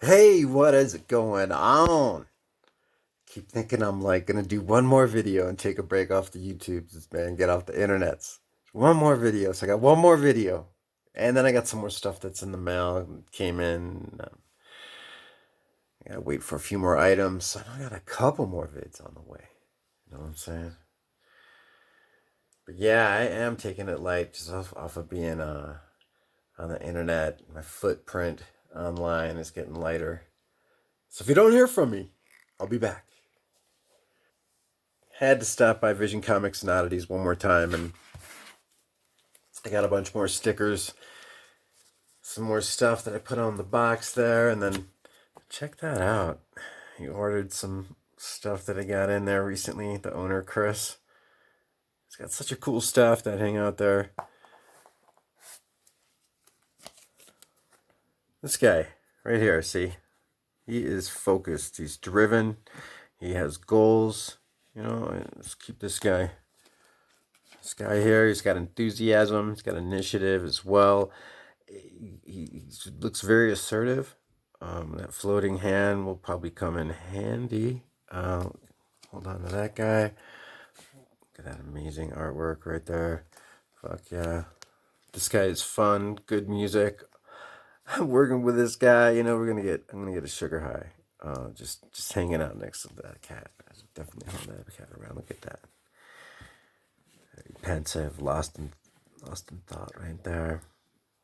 Hey, what is going on? Keep thinking I'm like gonna do one more video and take a break off the YouTubes, man, get off the internets. One more video. So I got one more video. And then I got some more stuff that's in the mail, came in. I gotta wait for a few more items. So I got a couple more vids on the way. You know what I'm saying? But yeah, I am taking it light just off of being on the internet. My footprint online is getting lighter. So if you don't hear from me, I'll be back. Had to stop by Vision Comics and Oddities one more time, and I got a bunch more stickers, some more stuff that I put on the box there, and then check that out. He ordered some stuff that I got in there recently, the owner, Chris. He's got such a cool staff that hang out there. This guy, right here, see? He is focused. He's driven. He has goals. You know, let's keep this guy. This guy here, he's got enthusiasm. He's got initiative as well. He looks very assertive. That floating hand will probably come in handy. Hold on to that guy. Look at that amazing artwork right there. Fuck yeah. This guy is fun, good music. I'm working with this guy, you know, I'm gonna get a sugar high. Just hanging out next to that cat. I definitely hold that cat around. Look at that. Very pensive, lost in thought right there.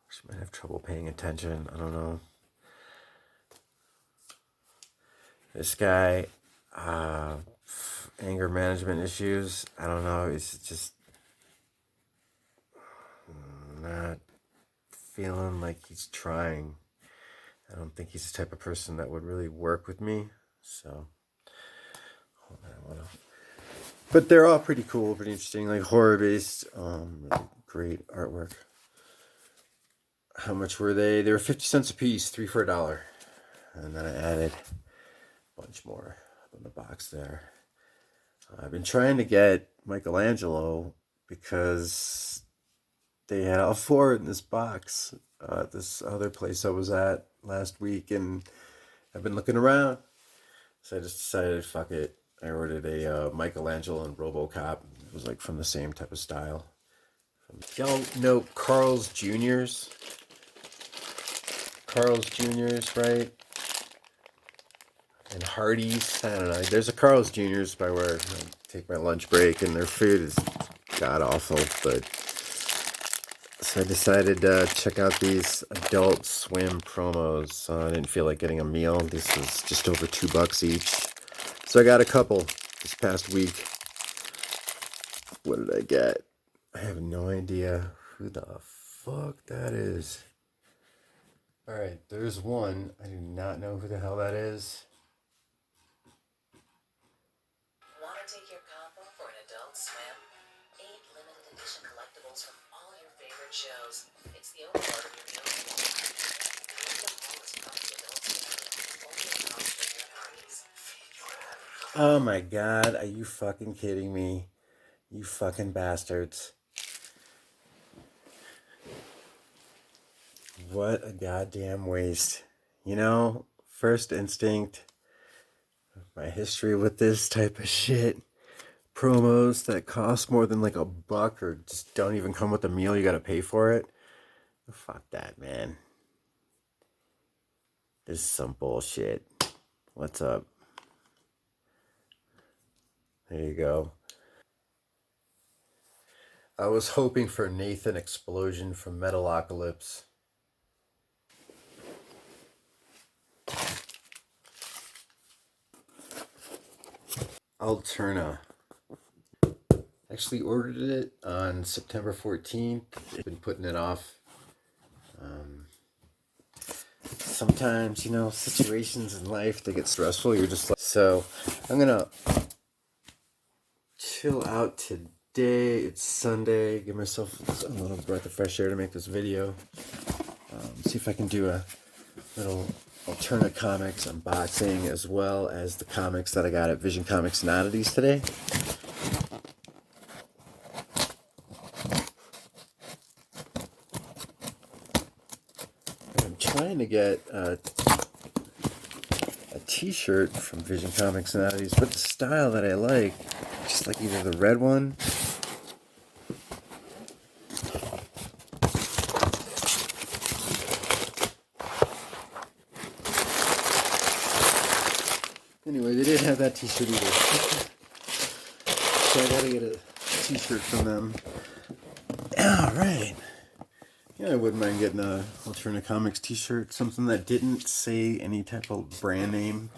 She might have trouble paying attention. I don't know. This guy, anger management issues. I don't know. He's just not feeling like he's trying. I don't think he's the type of person that would really work with me. So, hold on, but they're all pretty cool, pretty interesting, like horror based. Really great artwork. How much were they? They were 50 cents a piece, 3 for $1. And then I added a bunch more in the box there. I've been trying to get Michelangelo because they had all 4 in this box at this other place I was at last week, and I've been looking around. So I just decided, fuck it. I ordered a Michelangelo and RoboCop. It was like from the same type of style. Y'all know Carl's Jr.'s? Carl's Jr.'s, right? And Hardee's. I don't know. There's a Carl's Jr.'s by where I take my lunch break, and their food is god awful. But so I decided to check out these Adult Swim promos. I didn't feel like getting a meal. This was just over $2 each. So I got a couple this past week. What did I get? I have no idea who the fuck that is. Alright, there's one. I do not know who the hell that is. Want to take your combo for an Adult Swim? 8 limited edition collectibles from all your favorite shows. It's the only part of your meal. Collect them all as part of the Adult Swim. Only at Comic and Hardee's. Oh my god, are you fucking kidding me? You fucking bastards. What a goddamn waste. You know, first instinct, my history with this type of shit. Promos that cost more than like $1 or just don't even come with a meal, you gotta pay for it. Fuck that, man. This is some bullshit. What's up? There you go. I was hoping for Nathan Explosion from Metalocalypse. Alterna. Actually ordered it on September 14th. I've been putting it off. Sometimes, you know, situations in life, they get stressful. You're just like... So, I'm gonna chill out today. It's Sunday. Give myself a little breath of fresh air to make this video. See if I can do a little Alterna Comics unboxing, as well as the comics that I got at Vision Comics and Oddities today. I'm trying to get t-shirt from Vision Comics and Oddities, but the style that I like, just like either the red one anyway, they didn't have that t-shirt either. So I gotta get a t-shirt from them. Alright. Yeah, I wouldn't mind getting a Alterna Comics t-shirt, something that didn't say any type of brand name.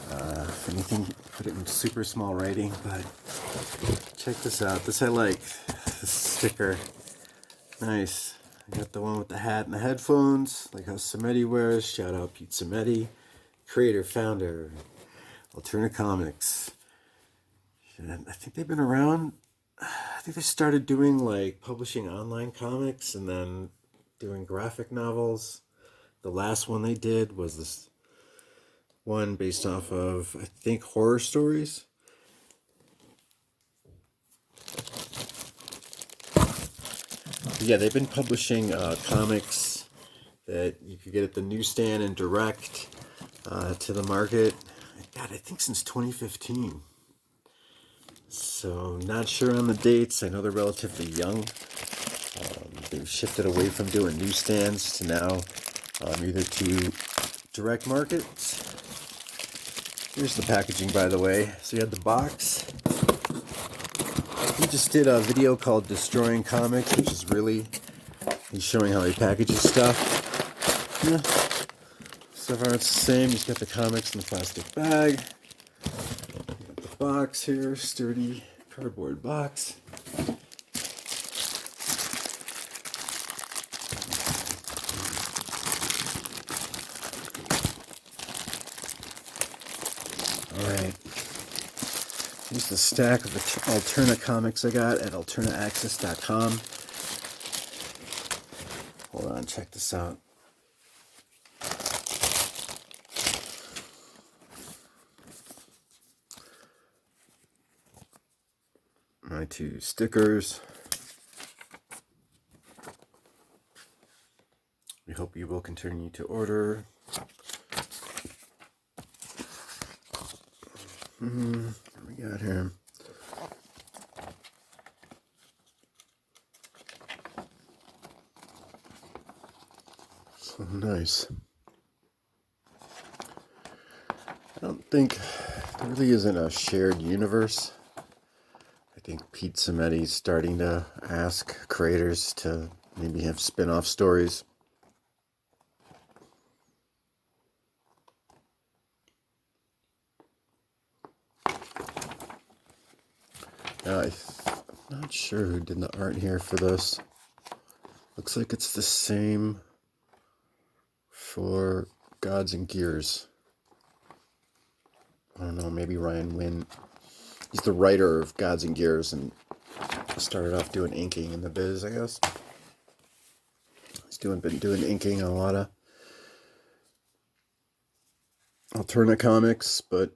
If anything, put it in super small writing, but check this out. This I like. This sticker. Nice. I got the one with the hat and the headphones, like how Samedi wears. Shout out Pete Samedi, creator, founder, Alterna Comics. I think they've been around. I think they started doing like publishing online comics and then doing graphic novels. The last one they did was this one based off of, I think, horror stories. Yeah, they've been publishing comics that you could get at the newsstand and direct to the market. God, I think since 2015. So, not sure on the dates. I know they're relatively young. They've shifted away from doing newsstands to now either to direct markets. Here's the packaging, by the way. So you had the box. He just did a video called Destroying Comics, which is really, he's showing how he packages stuff. Yeah. So far it's the same. He's got the comics in the plastic bag. The box here, sturdy cardboard box. Alright. Here's the stack of the Alterna comics I got at alternaaccess.com. Hold on, check this out. My 2 stickers. We hope you will continue to order. What we got here? So nice. I don't think there really isn't a shared universe. I think Pete Samedi's starting to ask creators to maybe have spin-off stories. I'm not sure who did the art here for this. Looks like it's the same for Gods and Gears. I don't know, maybe Ryan Wynn. He's the writer of Gods and Gears and started off doing inking in the biz, I guess. He's been doing inking on a lot of Alterna comics, but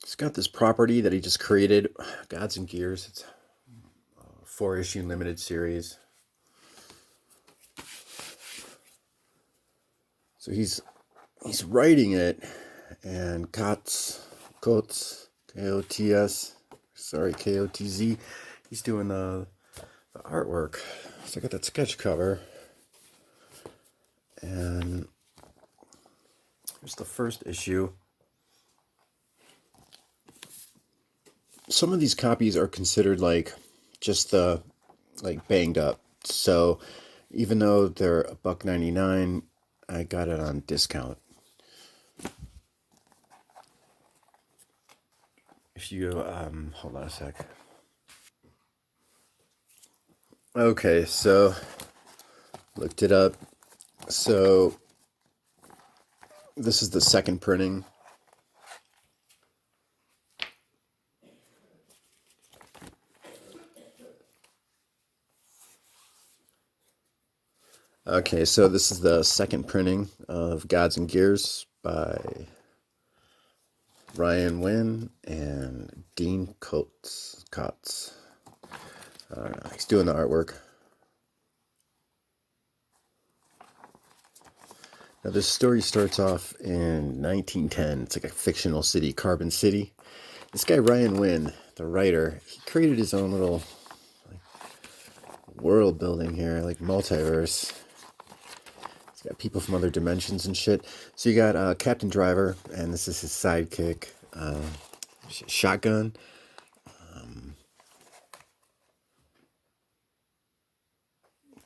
he's got this property that he just created, Gods and Gears. It's a 4-issue limited series. So he's writing it, and Kots, K-O-T-S, sorry, K-O-T-Z, he's doing the artwork. So I got that sketch cover, and here's the first issue. Some of these copies are considered like just like banged up. So even though they're $1.99, I got it on discount. If you hold on a sec. Okay, so looked it up. So this is the second printing. Okay, so this is the second printing of Gods and Gears by Ryan Wynn and Dean Coates. I don't know, he's doing the artwork. Now, this story starts off in 1910. It's like a fictional city, Carbon City. This guy, Ryan Wynn, the writer, he created his own little world building here, like multiverse. He's got people from other dimensions and shit. So you got Captain Driver, and this is his sidekick, Shotgun.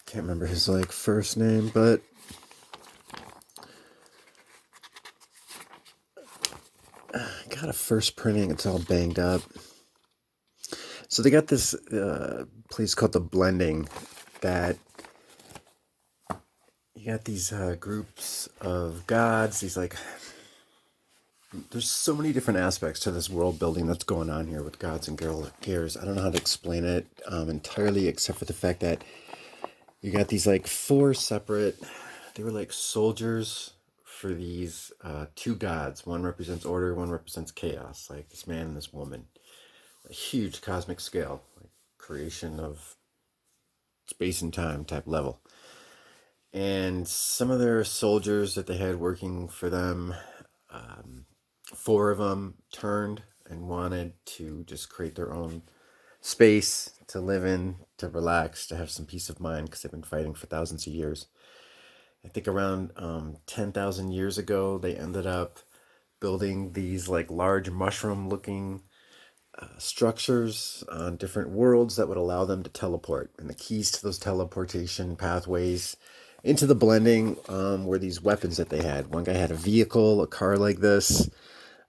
Can't remember his like first name, but got a first printing. It's all banged up. So they got this place called the Blending that you got these groups of gods. These like, there's so many different aspects to this world building that's going on here with gods and gears. I don't know how to explain it entirely, except for the fact that you got these like four separate. They were like soldiers for these two gods. One represents order, one represents chaos. Like this man and this woman. A huge cosmic scale, like creation of space and time type level. And some of their soldiers that they had working for them, four of them turned and wanted to just create their own space to live in, to relax, to have some peace of mind, because they've been fighting for thousands of years. I think around 10,000 years ago, they ended up building these like large mushroom looking structures on different worlds that would allow them to teleport. And the keys to those teleportation pathways into the Blending were these weapons that they had. One guy had a vehicle, a car like this,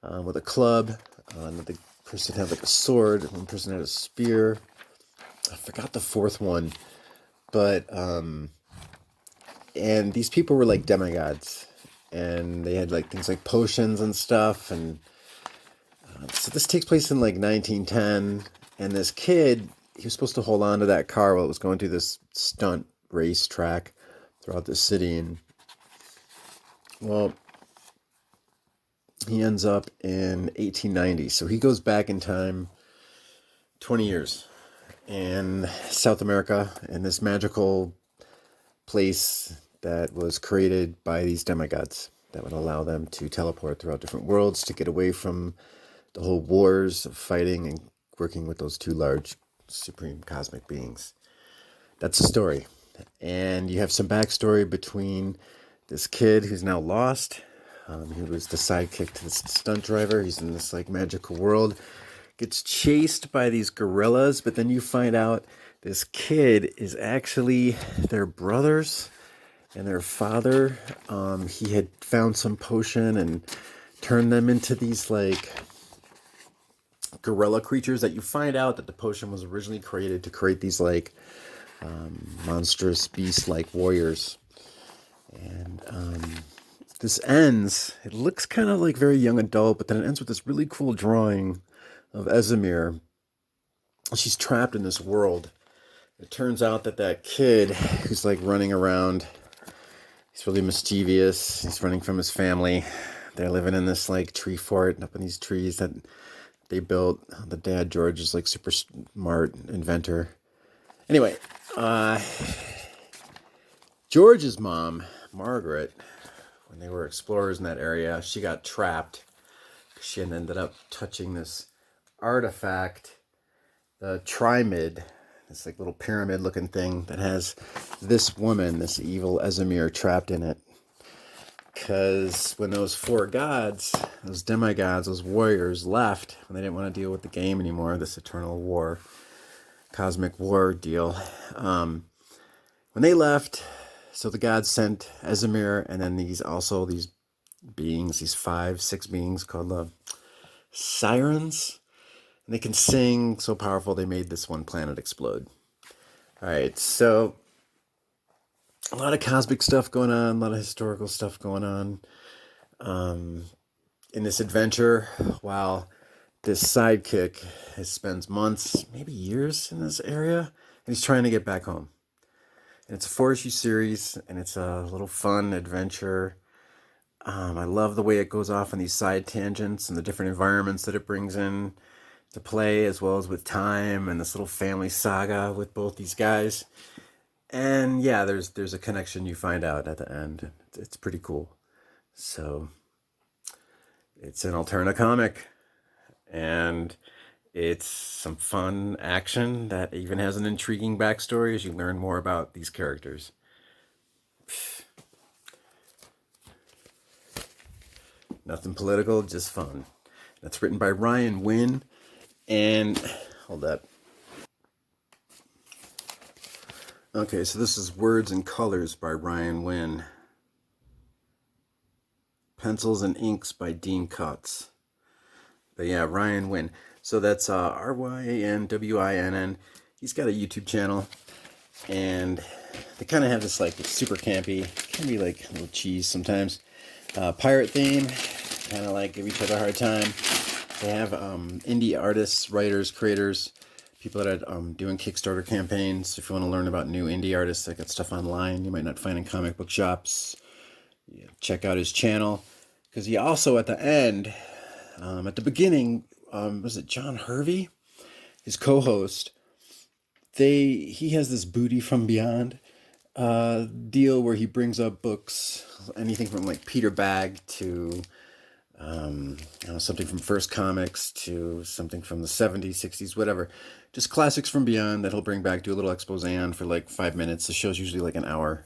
with a club. Another person had like a sword. One person had a spear. I forgot the fourth one. But, and these people were like demigods. And they had like things like potions and stuff. And so this takes place in like 1910, and this kid, he was supposed to hold on to that car while it was going through this stunt race track throughout the city, and well, he ends up in 1890. So he goes back in time 20 years in South America, in this magical place that was created by these demigods that would allow them to teleport throughout different worlds to get away from the whole wars of fighting and working with those two large supreme cosmic beings. That's the story. And you have some backstory between this kid who's now lost. He was the sidekick to this stunt driver. He's in this like magical world. Gets chased by these gorillas, but then you find out this kid is actually their brothers and their father. He had found some potion and turned them into these like gorilla creatures that you find out that the potion was originally created to create these like monstrous beast like warriors. And this ends, it looks kind of like very young adult, but then it ends with this really cool drawing of Esamir. She's trapped in this world. It turns out that that kid who's like running around, he's really mischievous. He's running from his family. They're living in this like tree fort up in these trees that they built. The dad, George, is like super smart inventor. Anyway, George's mom, Margaret, when they were explorers in that area, she got trapped. She had ended up touching this artifact, the Trimid, this like little pyramid looking thing that has this woman, this evil Esamir, trapped in it. Because when those four gods, those demigods, those warriors left, when they didn't want to deal with the game anymore, this eternal war, cosmic war deal, when they left, so the gods sent Esamir, and then these beings, these 5-6 beings called the Sirens, and they can sing so powerful they made this one planet explode. All right, so a lot of cosmic stuff going on, a lot of historical stuff going on in this adventure, while this sidekick spends months, maybe years in this area, and he's trying to get back home. And it's a 4-issue series, and it's a little fun adventure. I love the way it goes off on these side tangents and the different environments that it brings in to play, as well as with time and this little family saga with both these guys. And yeah, there's a connection you find out at the end. It's pretty cool. So it's an Alterna comic, and it's some fun action that even has an intriguing backstory as you learn more about these characters. Nothing political, just fun. That's written by Ryan Wynn, and hold up. Okay, so this is Words and Colors by Ryan Wynn. Pencils and Inks by Dean Kutz. But yeah, Ryan Wynn. So that's RYNWINN. He's got a YouTube channel, and they kind of have this like super campy, can be like a little cheese sometimes, pirate theme, kind of like give each other a hard time. They have indie artists, writers, creators, people that are doing Kickstarter campaigns. If you want to learn about new indie artists, they got stuff online you might not find in comic book shops. Yeah, check out his channel, because he also at the end, at the beginning, was it John Hervey, his co-host? He has this Booty from Beyond deal where he brings up books, anything from like Peter Bagg to something from First Comics to something from the 70s, 60s, whatever. Just classics from beyond that he'll bring back, do a little expose on for like 5 minutes. The show's usually like an hour.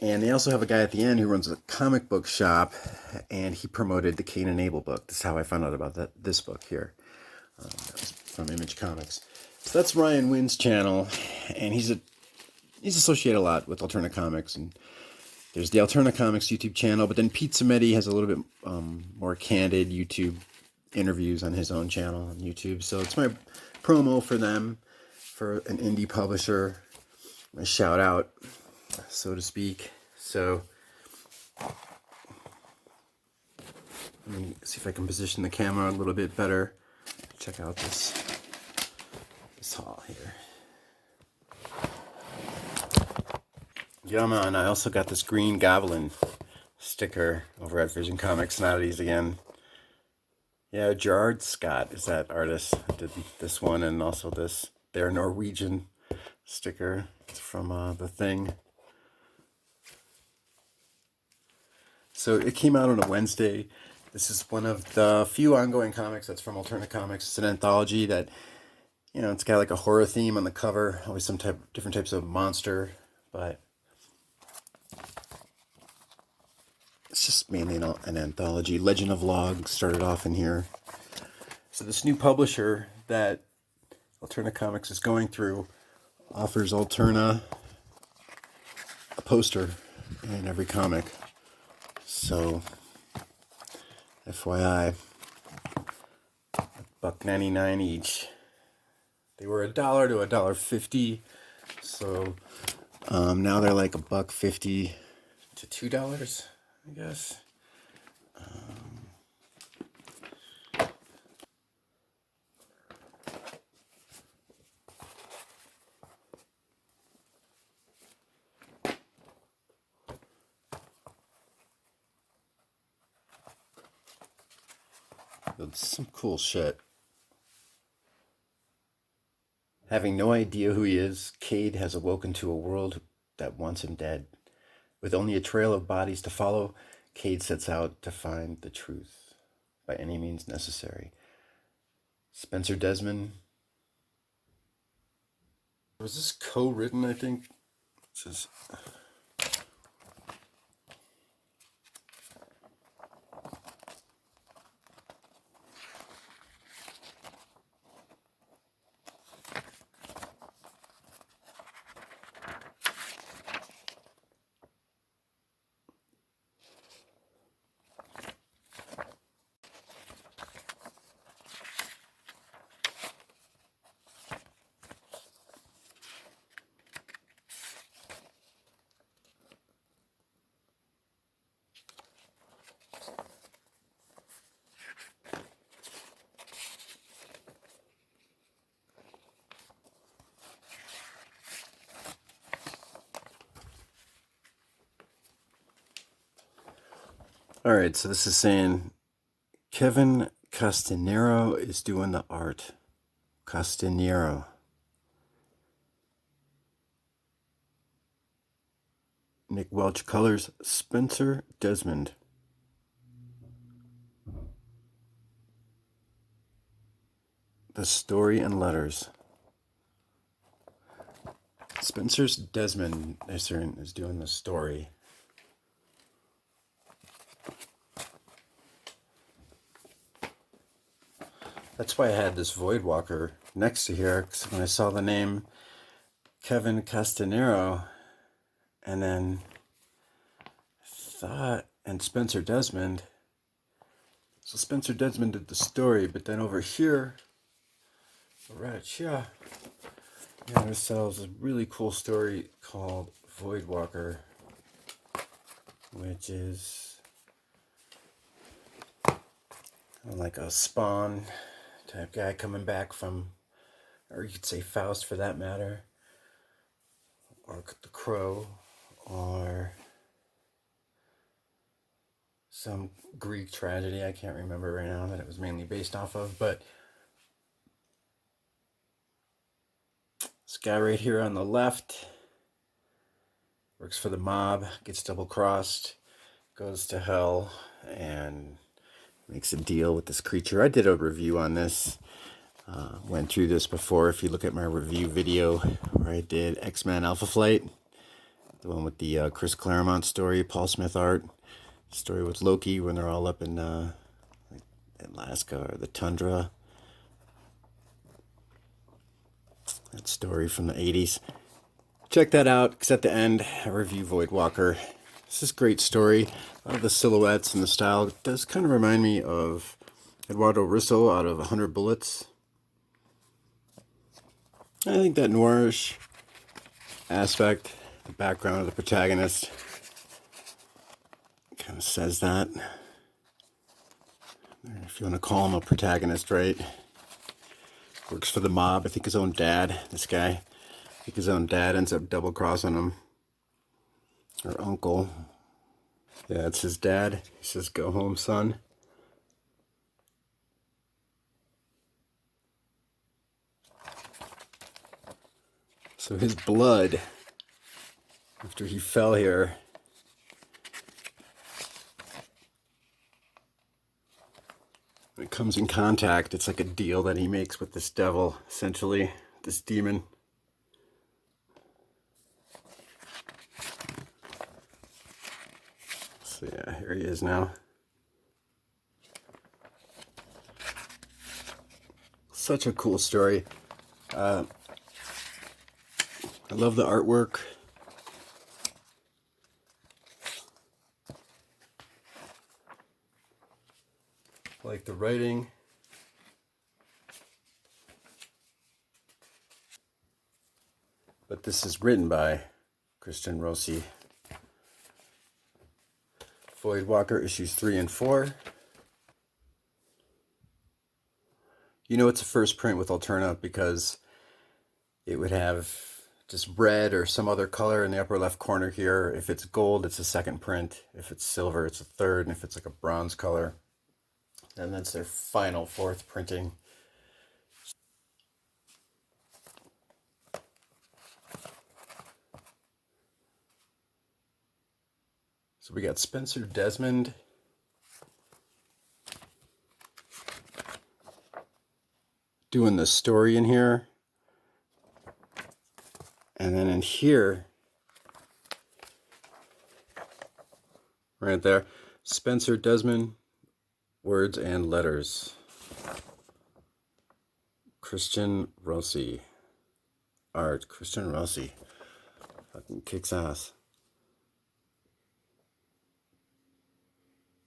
And they also have a guy at the end who runs a comic book shop, and he promoted the Cain and Abel book. This is how I found out about this book here. That was from Image Comics. So that's Ryan Wynn's channel, and he's associated a lot with Alterna Comics, and there's the Alterna Comics YouTube channel, but then Pete Samedi has a little bit more candid YouTube interviews on his own channel on YouTube. So it's my promo for them, for an indie publisher, my shout out, so to speak. So let me see if I can position the camera a little bit better. Check out this haul here. Yeah, man, I also got this Green Goblin sticker over at Vision Comics and Oddities again. Yeah, Gerard Scott is that artist. I did this one and also this Their Norwegian sticker. It's from The Thing. So it came out on a Wednesday. This is one of the few ongoing comics that's from Alterna Comics. It's an anthology that, it's got like a horror theme on the cover, always different types of monster, but it's just mainly an anthology. Legend of Log started off in here. So this new publisher that Alterna Comics is going through offers Alterna a poster in every comic. So, FYI, $1.99 each. They were $1 to $1.50. So now they're like $1.50 to $2, I guess. It's some cool shit. Having no idea who he is, Cade has awoken to a world that wants him dead. With only a trail of bodies to follow, Cade sets out to find the truth by any means necessary. Spencer Desmond. Was this co-written, I think? It says... All right, so this is saying Kevin Castanero is doing the art. Castanero. Nick Welch colors. Spencer Desmond the story and letters. Spencer Desmond is doing the story. That's why I had this Voidwalker next to here, because when I saw the name Kevin Castanero, and then thought, and Spencer Desmond. So Spencer Desmond did the story, but then over here, right here, we have ourselves a really cool story called Voidwalker, which is like a Spawn type guy coming back from, or you could say Faust for that matter, or the Crow, or some Greek tragedy I can't remember right now that it was mainly based off of, but this guy right here on the left works for the mob, gets double-crossed, goes to hell, and makes a deal with this creature. I did a review on this, went through this before. If you look at my review video where I did X-Men Alpha Flight, the one with the Chris Claremont story, Paul Smith art, story with Loki when they're all up in Alaska or the tundra. That story from the 80s. Check that out, because at the end, I review Voidwalker. This is a great story. A lot of the silhouettes and the style does kind of remind me of Eduardo Risso out of 100 Bullets. I think that noirish aspect, the background of the protagonist, kind of says that. If you want to call him a protagonist, right? Works for the mob. I think his own dad, this guy, I think his own dad ends up double-crossing him. Or uncle. Yeah, it's his dad. He says, "Go home, son." So his blood, after he fell here, when it comes in contact, it's like a deal that he makes with this devil, essentially, this demon. So yeah, here he is now. Such a cool story. I love the artwork. I like the writing. But this is written by Christian Rossi. Voidwalker issues 3 and 4. You know it's a first print with Alterna because it would have just red or some other color in the upper left corner here. If it's gold, it's a second print. If it's silver, it's a third. And if it's like a bronze color, then that's their final fourth printing. So we got Spencer Desmond. Doing the story in here. And then in here, right there, Spencer Desmond, words and letters. Christian Rossi. Art, Christian Rossi. Fucking kicks ass.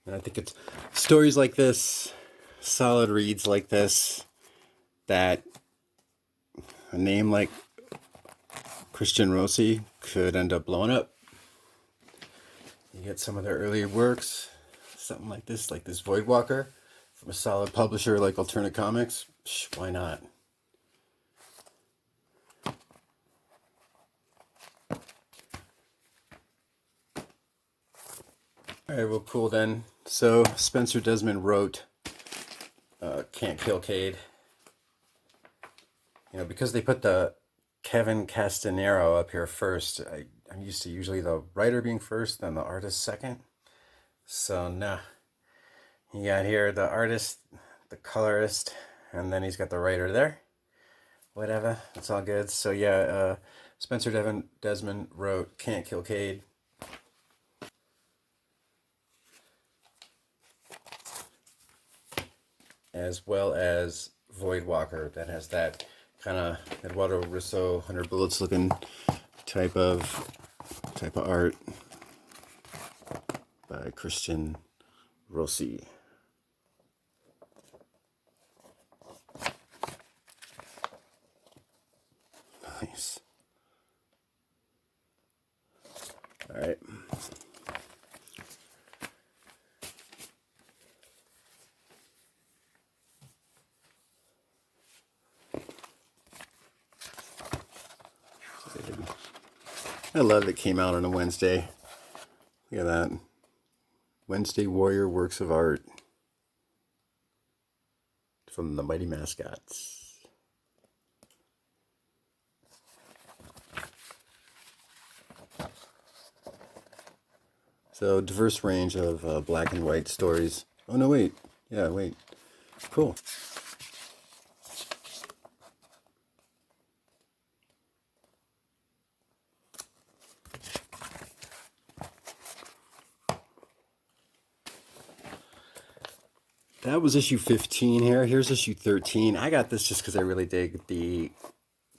And I think it's stories like this, solid reads like this, that a name like Christian Rossi could end up blowing up. You get some of their earlier works, something like this Voidwalker, from a solid publisher like Alterna Comix. Why not? Alright, well, cool then. So, Spencer Desmond wrote Can't Kill Cade. You know, because they put the Kevin Castanero up here first, I'm used to usually the writer being first, then the artist second. So, nah. You got here the artist, the colorist, and then he's got the writer there. Whatever, it's all good. So yeah, Spencer Desmond wrote Can't Kill Cade. As well as Voidwalker, that has that kind of Eduardo Risso, 100 Bullets looking type of art by Christian Rossi. Nice. All right. I love it came out on a Wednesday. Look at that. Wednesday Warrior Works of Art from the Mighty Mascots. So diverse range of black and white stories. Oh no, wait. Yeah, wait. Cool. That was issue 15 here. Here's issue 13. I got this just because I really dig the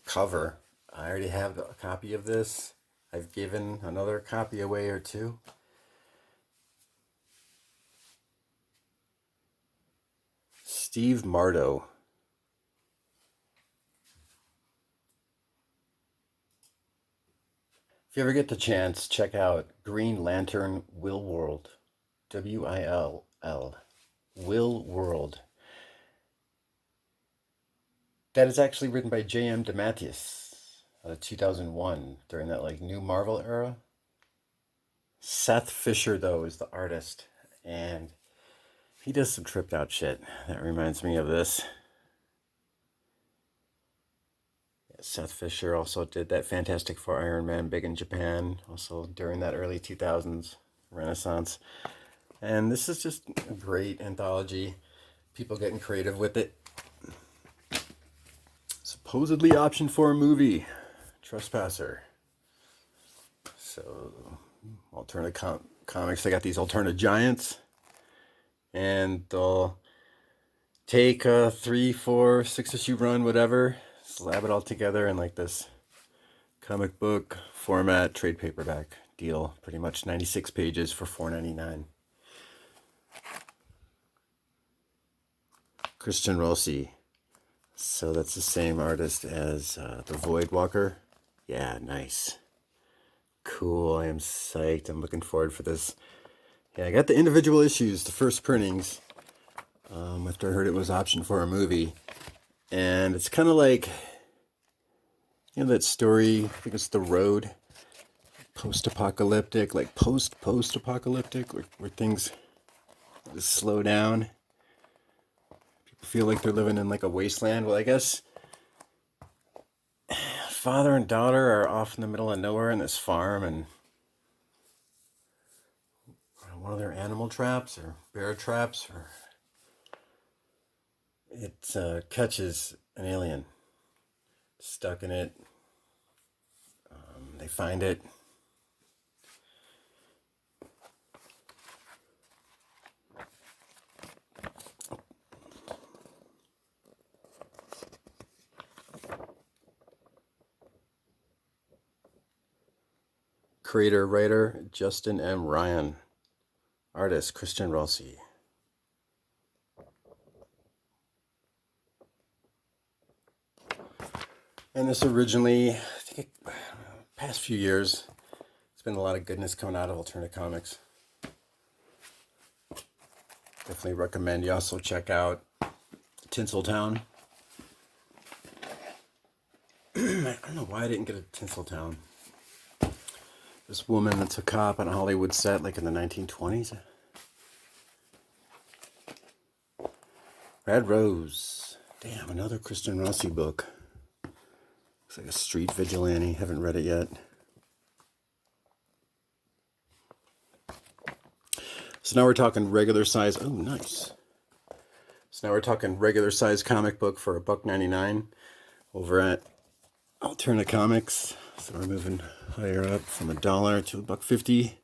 cover. I already have a copy of this. I've given another copy away or two. Steve Mardo. If you ever get the chance, check out Green Lantern Will World. W-I-L-L. Will World. That is actually written by J.M. DeMatteis, 2001, during that like new Marvel era. Seth Fisher, though, is the artist, and he does some tripped out shit. That reminds me of this. Seth Fisher also did that Fantastic Four Iron Man big in Japan, also during that early 2000s Renaissance. And this is just a great anthology. People getting creative with it. Supposedly optioned for a movie, Trespasser. So, Alterna Comics, they got these Alterna Giants. And they'll take a 3, 4, 6 issue run, whatever, slab it all together in like this comic book format, trade paperback deal. Pretty much 96 pages for $4.99. Christian Rossi. So that's the same artist as the Voidwalker. Yeah, nice. Cool. I am psyched. I'm looking forward for this. Yeah, I got the individual issues, the first printings, after I heard it was optioned for a movie. And it's kind of like, you know, that story, I think it's The Road, post-apocalyptic, like post-apocalyptic, where things just slow down. Feel like they're living in like a wasteland. Well, I guess father and daughter are off in the middle of nowhere in this farm, and one of their animal traps or bear traps, or it catches an alien stuck in it. They find it. Creator, writer, Justin M. Ryan. Artist, Christian Rossi. And this originally, I think past few years, it's been a lot of goodness coming out of Alterna Comics. Definitely recommend you also check out Tinseltown. I don't know why I didn't get a Tinseltown. This woman that's a cop on a Hollywood set, like in the 1920s. Red Rose. Damn, another Christian Rossi book. Looks like a street vigilante. Haven't read it yet. So now we're talking regular size. Oh, nice. So now we're talking regular size comic book for $1.99 over at Alterna Comics. So we're moving higher up from $1 to $1.50.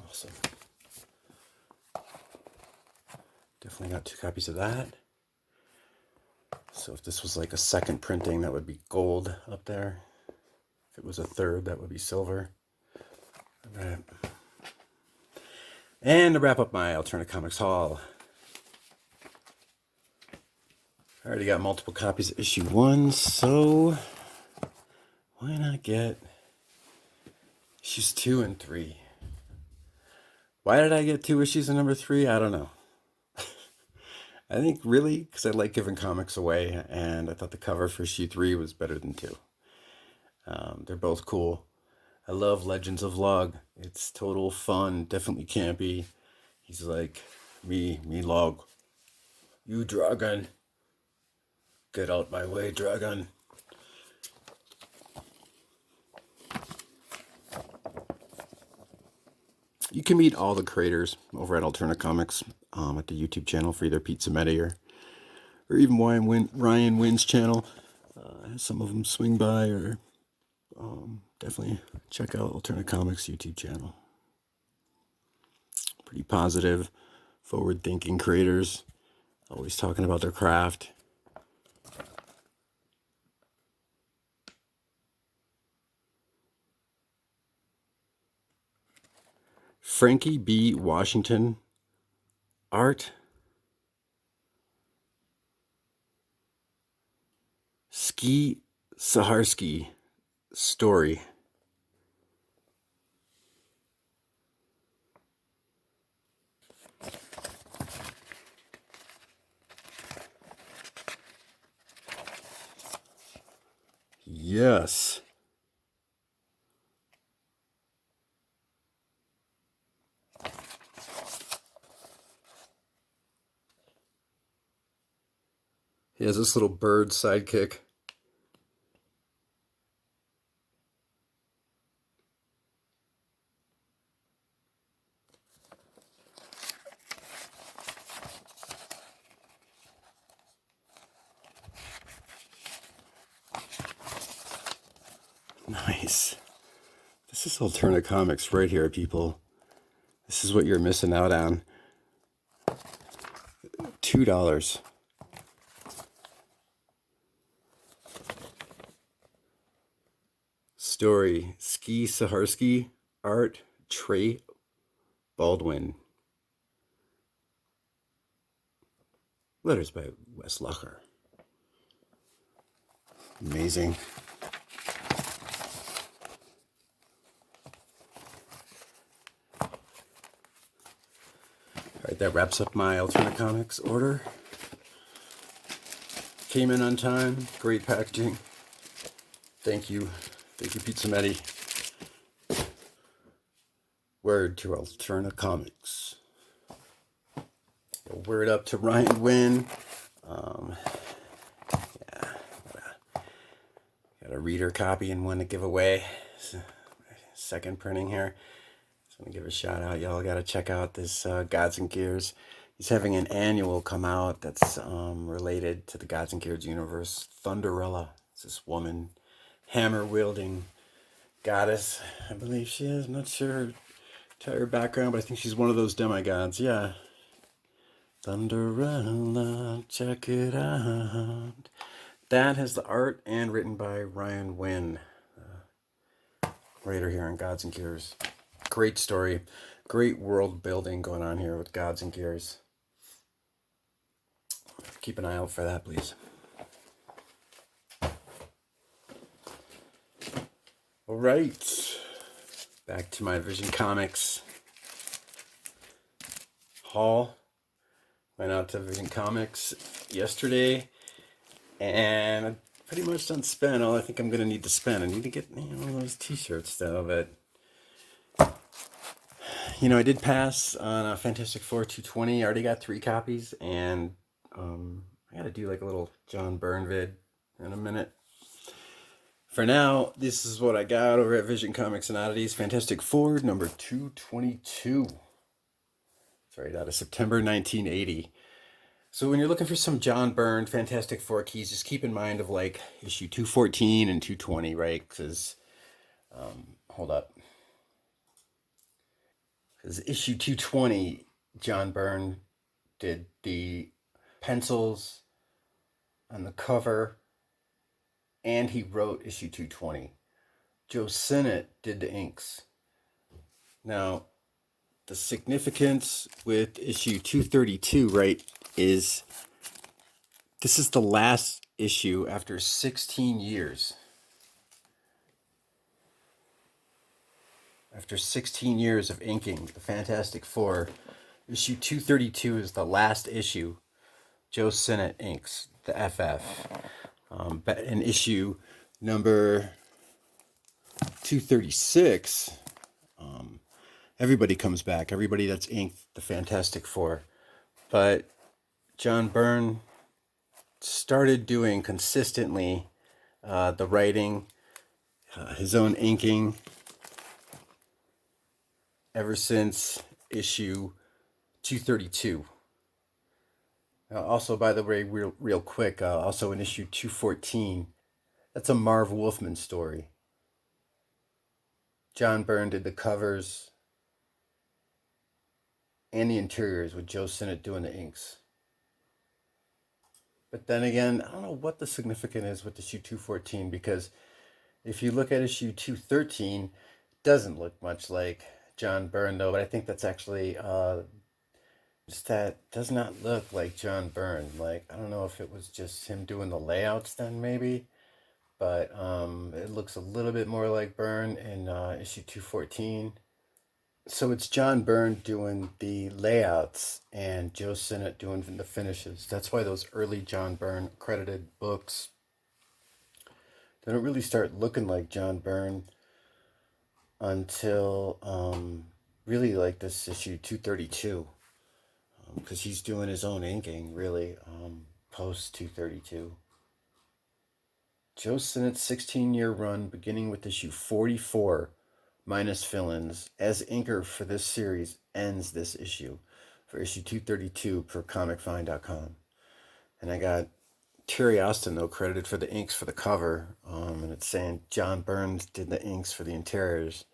Awesome. Definitely got 2 copies of that. So if this was like a second printing, that would be gold up there. If it was a third, that would be silver. All right. And to wrap up my Alterna Comics haul, I already got multiple copies of issue 1, so why not get issues 2 and 3? Why did I get 2 issues of number 3? I don't know. I think really because I like giving comics away, and I thought the cover for issue 3 was better than 2. They're both cool. I love Legends of Log. It's total fun, definitely campy. He's like, me Log. You dragon. Get out my way, dragon. You can meet all the creators over at Alterna Comics at the YouTube channel for either Pete Samedi or even Ryan Wynn's channel. Some of them swing by, or definitely check out Alterna Comics YouTube channel. Pretty positive, forward-thinking creators, always talking about their craft. Frankie B. Washington, art. Ski Saharsky, story. Yes. He has this little bird sidekick. Nice. This is Alterna Comics right here, people. This is what you're missing out on. $2. Story, Ski Saharsky, art, Trey Baldwin. Letters by Wes Lucker. Amazing. All right, that wraps up my Alterna Comics order. Came in on time. Great packaging. Thank you. Thank you, Pete Samedi. Word to Alterna Comics. A word up to Ryan Wynn. Yeah, got a reader copy and one to give away. Second printing here. Just want to give a shout out. Y'all got to check out this Gods and Gears. He's having an annual come out that's related to the Gods and Gears universe. Thunderella. It's this woman, hammer-wielding goddess, I believe she is. I'm not sure her background, but I think she's one of those demigods. Yeah. Thunderella, check it out. That has the art and written by Ryan Wynn, writer here on Gods and Gears. Great story. Great world building going on here with Gods and Gears. Keep an eye out for that, please. All right. Back to my Vision Comics haul. Went out to Vision Comics yesterday, and I'm pretty much done spent all I think I'm going to need to spend. I need to get one of those t-shirts, though, but I did pass on a Fantastic Four 220. I already got 3 copies, and I got to do like a little John Byrne vid in a minute. For now, this is what I got over at Vision Comics and Oddities. Fantastic Four, number 222. It's right out of September 1980. So when you're looking for some John Byrne Fantastic Four keys, just keep in mind of like issue 214 and 220, right? Because, hold up. Because issue 220, John Byrne did the pencils on the cover, and he wrote issue 220. Joe Sinnott did the inks. Now, the significance with issue 232, right, is this is the last issue after 16 years. After 16 years of inking the Fantastic Four, issue 232 is the last issue Joe Sinnott inks, the FF. But in issue number 236, everybody comes back. Everybody that's inked the Fantastic Four. But John Byrne started doing consistently the writing, his own inking, ever since issue 232. Also, by the way, real quick, also in issue 214, that's a Marv Wolfman story. John Byrne did the covers and the interiors with Joe Sinnott doing the inks. But then again, I don't know what the significance is with issue 214, because if you look at issue 213, it doesn't look much like John Byrne, though, but I think that's actually that does not look like John Byrne. Like, I don't know if it was just him doing the layouts then, maybe, but it looks a little bit more like Byrne in issue 214. So it's John Byrne doing the layouts and Joe Sinnott doing the finishes. That's why those early John Byrne credited books, they don't really start looking like John Byrne until really like this issue 232, because he's doing his own inking really post 232. Joe Sinnott's 16-year run, beginning with issue 44 minus fill-ins as inker for this series, ends this issue for issue 232 per comicfind.com. And I got Terry Austin, though, credited for the inks for the cover, and it's saying John Byrne did the inks for the interiors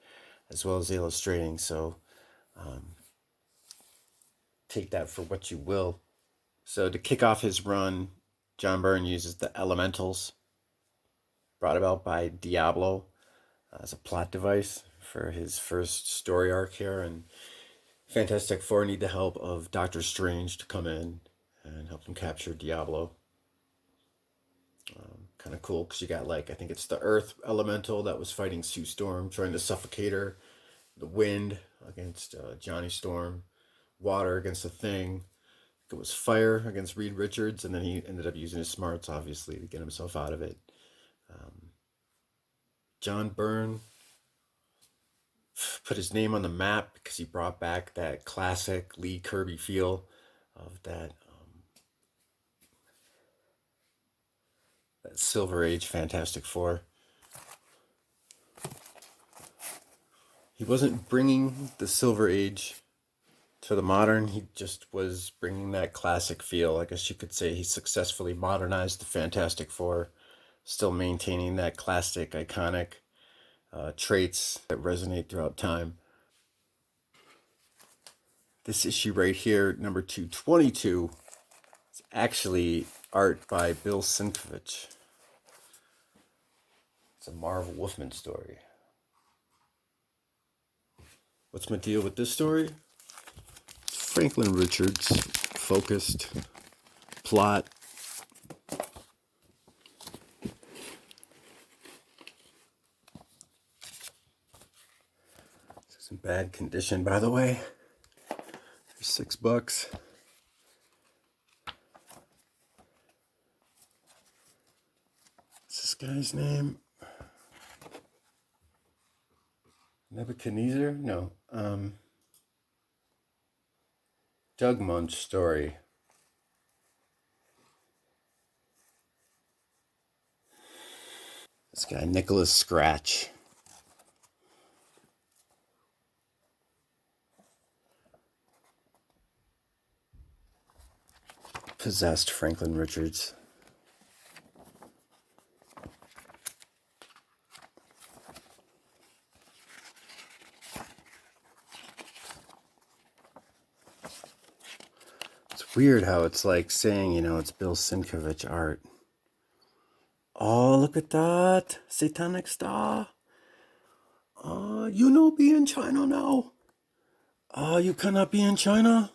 as well as the illustrating. So take that for what you will. So to kick off his run, John Byrne uses the elementals brought about by Diablo as a plot device for his first story arc here, and Fantastic Four need the help of Doctor Strange to come in and help them capture Diablo. Kind of cool, because you got, like, I think it's the Earth Elemental that was fighting Sue Storm, trying to suffocate her, the Wind against Johnny Storm, Water against the Thing, it was Fire against Reed Richards, and then he ended up using his smarts, obviously, to get himself out of it. John Byrne put his name on the map because he brought back that classic Lee Kirby feel of that Silver Age Fantastic Four. He wasn't bringing the Silver Age to the modern, he just was bringing that classic feel. I guess you could say he successfully modernized the Fantastic Four, still maintaining that classic, iconic traits that resonate throughout time. This issue right here, number 222, is actually art by Bill Sienkiewicz. It's a Marv Wolfman story. What's my deal with this story? Franklin Richards, focused, plot. This is in bad condition, by the way. For $6. What's this guy's name? Nebuchadnezzar? No. Doug Munch story. This guy Nicholas Scratch. Possessed Franklin Richards. It's weird how it's like saying, it's Bill Sienkiewicz art. Oh, look at that. Satanic Star. Be in China now. You cannot be in China.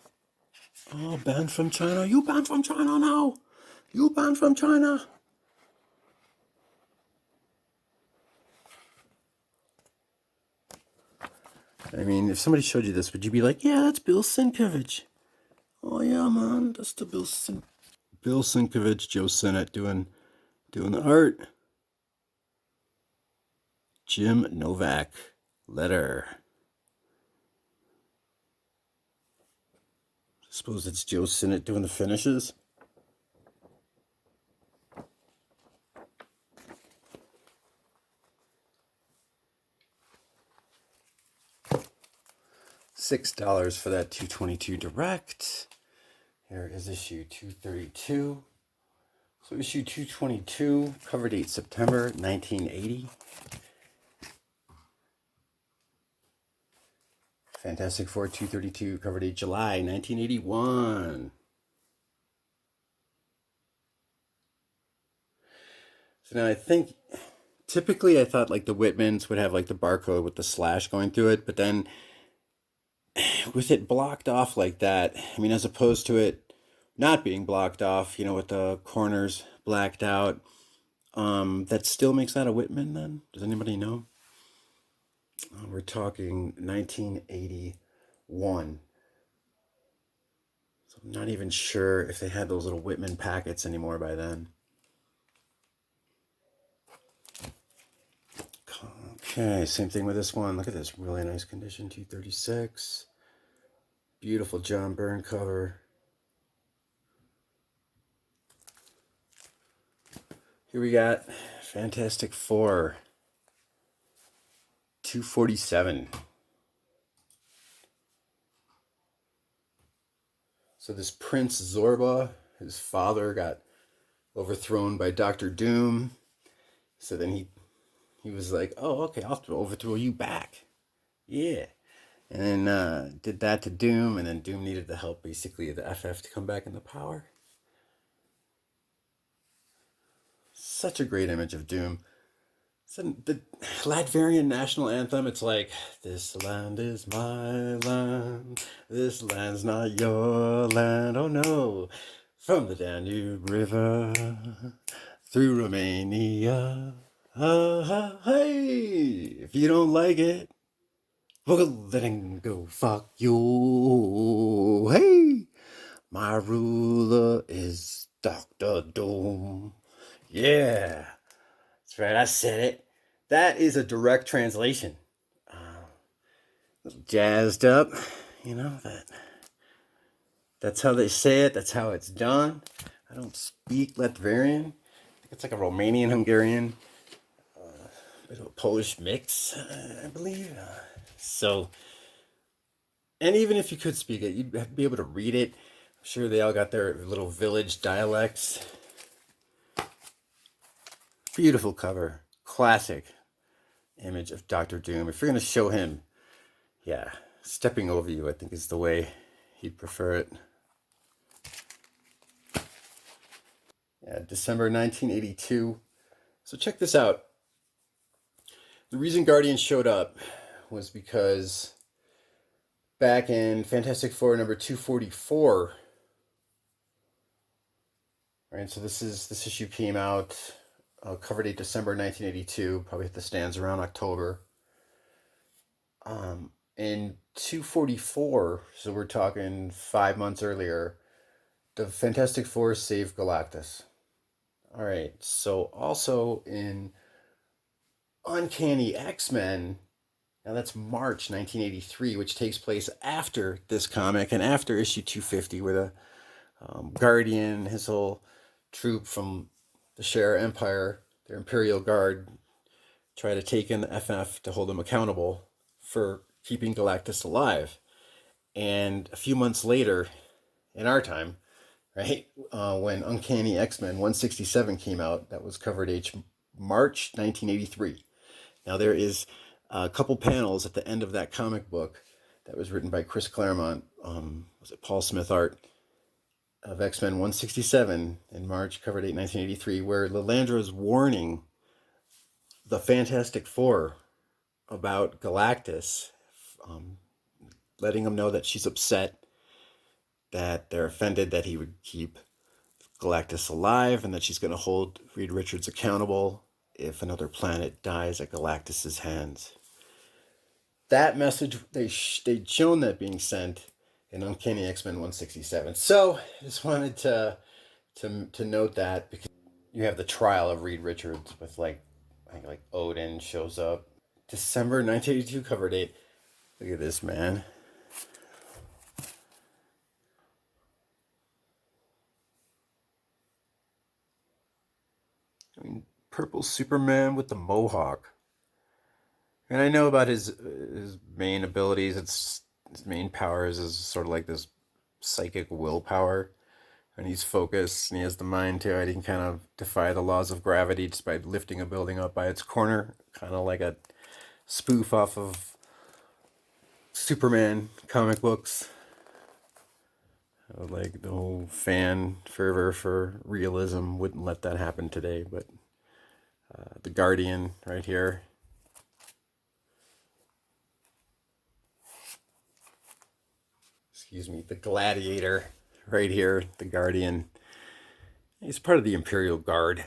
Banned from China. You banned from China now. You banned from China. I mean, if somebody showed you this, would you be like, yeah, that's Bill Sienkiewicz? Oh, yeah, man. That's the Bill Sienkiewicz, Joe Sinnott doing the art. Jim Novak. Letter. Suppose it's Joe Sinnott doing the finishes. $6 for that 222 direct. Here is issue 232. So issue 222, cover date September 1980. Fantastic Four 232, cover date July 1981. So now I think, typically I thought like the Whitmans would have like the barcode with the slash going through it, but then with it blocked off like that, I mean, as opposed to it not being blocked off, with the corners blacked out, that still makes that a Whitman then? Does anybody know? We're talking 1981. So I'm not even sure if they had those little Whitman packets anymore by then. Okay, same thing with this one. Look at this, really nice condition, 236. Beautiful John Byrne cover. Here we got Fantastic Four, 247. So this Prince Zorba, his father got overthrown by Dr. Doom. So then he was like, oh, okay, I'll overthrow you back. Yeah. And then did that to Doom, and then Doom needed the help, basically, of the FF to come back into power. Such a great image of Doom. So the Latvian national anthem, it's like, this land is my land, this land's not your land, oh no. From the Danube River, through Romania, hey, if you don't like it, well, then go fuck you. Hey, my ruler is Dr. Doom. Yeah, that's right, I said it. That is a direct translation. Jazzed up, that's how they say it, that's how it's done. I don't speak Latvian. I think it's like a Romanian Hungarian, bit of a Polish mix, I believe. So, and even if you could speak it, you'd be able to read it. I'm sure they all got their little village dialects. Beautiful cover. Classic image of Dr. Doom. If you're going to show him, yeah, stepping over you, I think is the way he'd prefer it. Yeah, December 1982. So check this out. The reason Guardian showed up was because back in Fantastic Four number 244, right? So this issue came out, cover date December 1982. Probably hit the stands around October. In 244, so we're talking 5 months earlier, the Fantastic Four saved Galactus. All right. So also in Uncanny X-Men. Now that's March 1983, which takes place after this comic and after issue 250, where the Guardian, his whole troop from the Share Empire, their Imperial Guard, try to take in the FF to hold him accountable for keeping Galactus alive. And a few months later, in our time, right, when Uncanny X-Men 167 came out, that was covered March 1983. Now there is a couple panels at the end of that comic book that was written by Chris Claremont, was it Paul Smith art, of X-Men 167 in March, cover date 1983, where Lilandra's warning the Fantastic Four about Galactus, letting them know that she's upset, that they're offended that he would keep Galactus alive, and that she's going to hold Reed Richards accountable if another planet dies at Galactus's hands. That message, they'd shown that being sent in Uncanny X-Men 167. So I just wanted to note that, because you have the trial of Reed Richards with I think like Odin shows up. December 1982 cover date. Look at this, man. I mean, purple Superman with the mohawk. And I know about his main abilities. His main powers is sort of like this psychic willpower, and he's focused, and he has the mind to it. He can kind of defy the laws of gravity just by lifting a building up by its corner, kind of like a spoof off of Superman comic books. Like the whole fan fervor for realism wouldn't let that happen today, but the Guardian right here. Excuse me, the Gladiator right here, the Guardian. He's part of the Imperial Guard.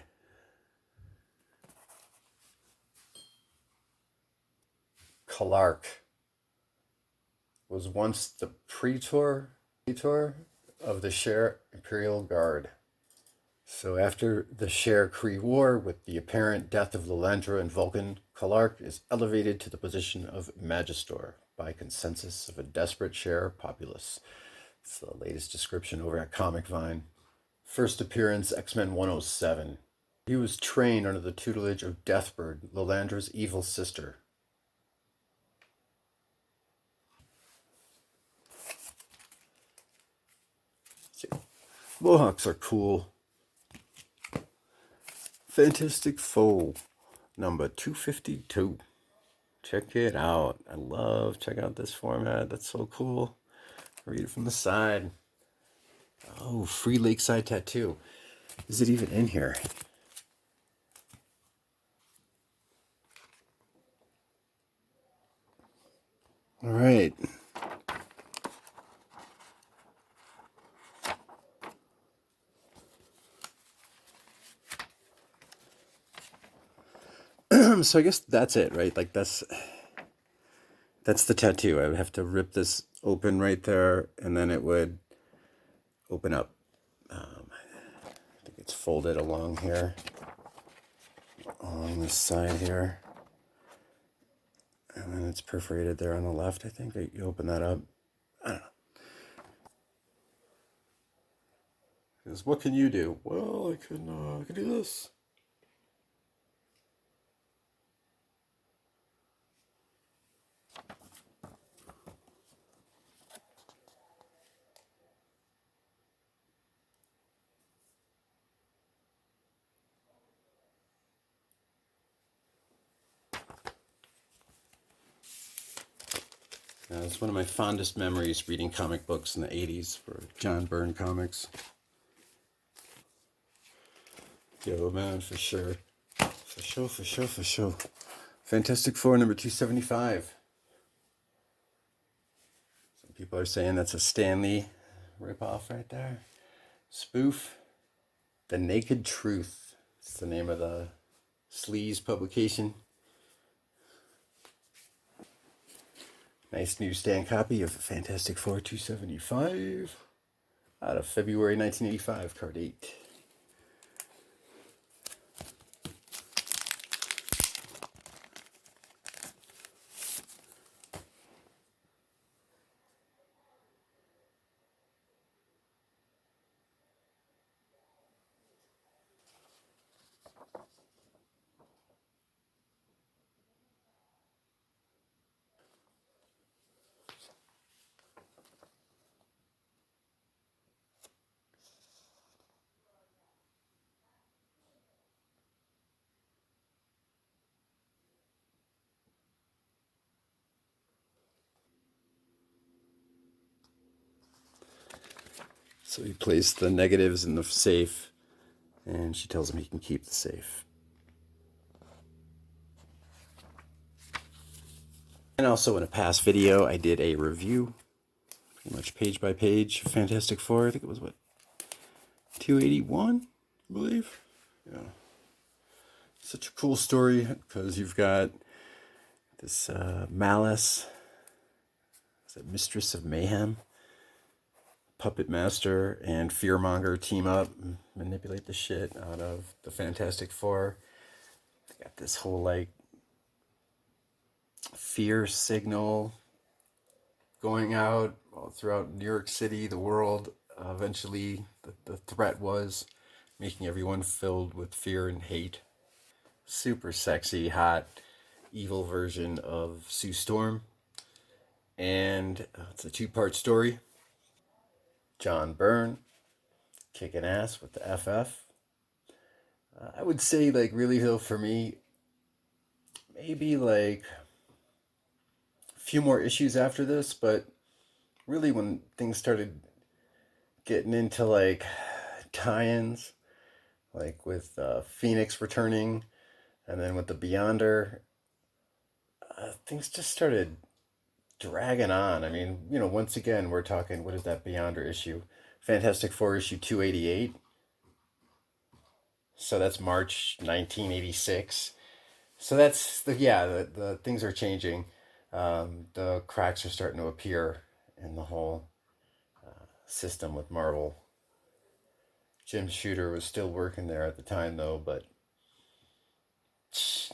Clark was once the praetor of the Share Imperial Guard. So after the Share Kree War, with the apparent death of Lilandra and Vulcan, Clark is elevated to the position of Magistor by consensus of a desperate Share populace. It's the latest description over at Comic Vine. First appearance, X-Men 107. He was trained under the tutelage of Deathbird, Lilandra's evil sister. See, Mohawks are cool. Fantastic Foe, number 252. Check it out. Check out this format. That's so cool. Read it from the side. Oh, free Lakeside tattoo. Is it even in here? All right. So I guess that's it, right? Like that's the tattoo. I would have to rip this open right there, and then it would open up. I think it's folded along here, along this side here, and then it's perforated there on the left. I think you open that up. I don't know. Because what can you do? Well, I can do this. It's one of my fondest memories, reading comic books in the 80s for John Byrne comics. Yo, man, for sure. For sure. Fantastic Four, number 275. Some people are saying that's a Stan Lee ripoff right there. Spoof. The Naked Truth. It's the name of the Sleaze publication. Nice newsstand copy of Fantastic Four 275 out of February 1985, card 8. So he placed the negatives in the safe, and she tells him he can keep the safe. And also in a past video, I did a review, pretty much page by page, Fantastic Four. I think it was, what, 281, I believe? Yeah. Such a cool story, because you've got this Malice, is it Mistress of Mayhem? Puppet Master and Fearmonger team up, and manipulate the shit out of the Fantastic Four. They got this whole, like, fear signal going out all throughout New York City, the world. Eventually, the threat was making everyone filled with fear and hate. Super sexy, hot, evil version of Sue Storm. And it's a two-part story. John Byrne kicking ass with the FF. I would say, like, really, though, for me, maybe like a few more issues after this, but really when things started getting into like tie-ins, like with Phoenix returning, and then with the Beyonder, things just started dragging on. I mean, once again, we're talking, what is that Beyonder issue? Fantastic Four issue 288. So that's March 1986. So that's the things are changing. The cracks are starting to appear in the whole system with Marvel. Jim Shooter was still working there at the time, though, but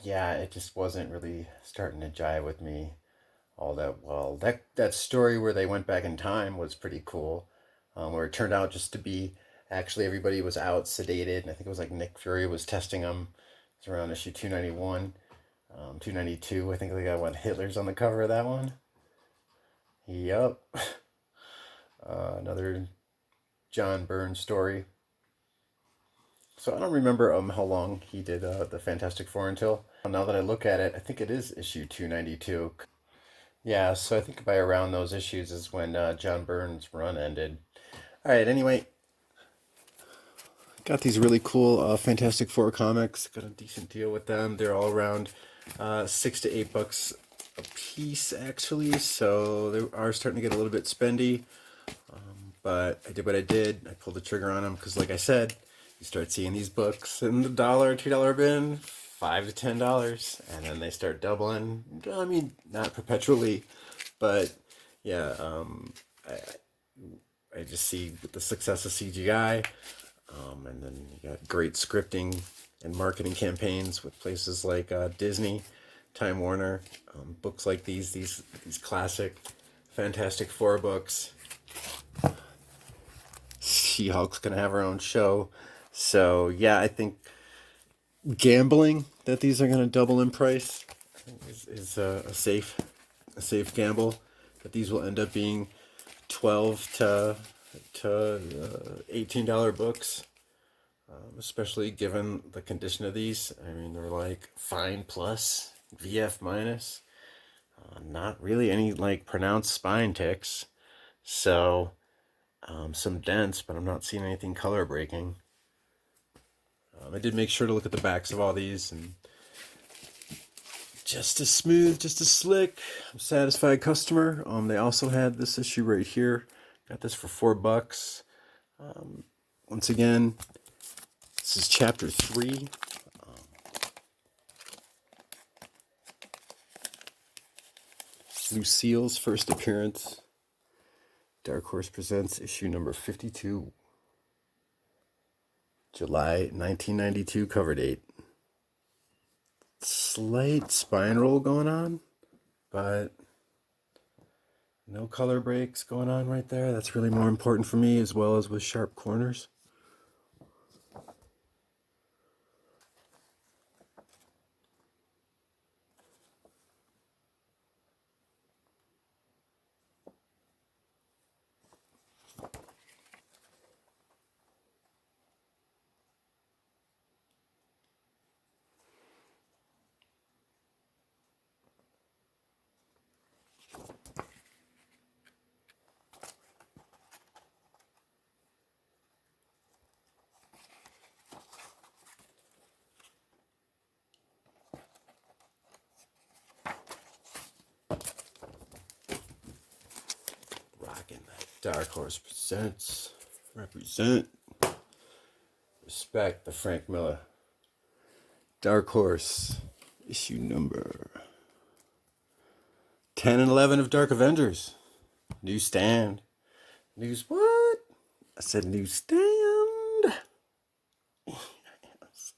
yeah, it just wasn't really starting to jive with me all that well. That story where they went back in time was pretty cool, where it turned out just to be actually everybody was out sedated, and I think it was like Nick Fury was testing them. It's around issue 291, 292. I think they got Hitler's on the cover of that one. Yep. Another John Byrne story. So I don't remember how long he did the Fantastic Four until. Now that I look at it, I think it is issue 292. Yeah, so I think by around those issues is when John Byrne's run ended. All right, anyway, got these really cool Fantastic Four comics. Got a decent deal with them. They're all around $6 to $8 a piece, actually. So they are starting to get a little bit spendy. But I did what I did. I pulled the trigger on them because, like I said, you start seeing these books in the $1, $2 bin, $5 to $10, and then they start doubling. I mean, not perpetually, but yeah. I just see with the success of CGI, and then you got great scripting and marketing campaigns with places like Disney, Time Warner, books like these classic Fantastic Four books. She-Hulk's gonna have her own show, so yeah, I think gambling that these are gonna double in price is a safe gamble. That these will end up being $12 to $18 books, especially given the condition of these. I mean, they're like fine plus, VF minus, not really any like pronounced spine ticks. So some dents, but I'm not seeing anything color breaking. I did make sure to look at the backs of all these, and just as smooth, just as slick. I'm a satisfied customer. They also had this issue right here. Got this for $4. Once again, this is chapter 3. Lucille's first appearance. Dark Horse presents issue number 52. July 1992 cover date. Slight spine roll going on, but no color breaks going on right there. That's really more important for me, as well as with sharp corners. Dark Horse presents, represent, respect the Frank Miller. Dark Horse, issue number 10 and 11 of Dark Avengers. Newsstand. News what? I said newsstand. Yes.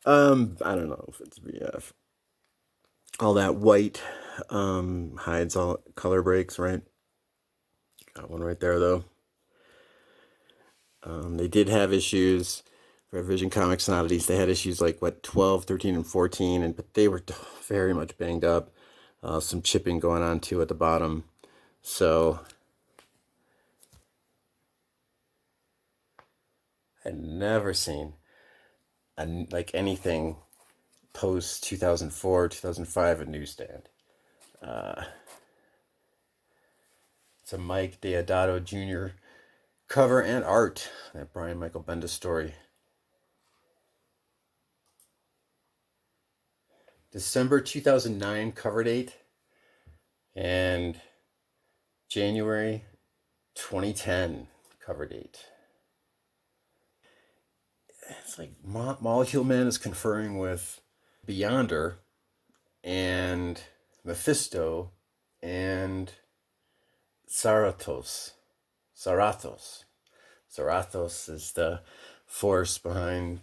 I don't know if it's BF. All that white hides all color breaks, right? Got one right there though. They did have issues for Vision Comics and Oddities. They had issues like 12, 13, and 14, but they were very much banged up. Some chipping going on too at the bottom. So I'd never seen anything post 2004, 2005 at Newsstand. It's a Mike Deodato Jr. cover and art. That Brian Michael Bendis story. December 2009 cover date and January 2010 cover date. It's like Molecule Man is conferring with Beyonder and Mephisto and Zarathos. Zarathos is the force behind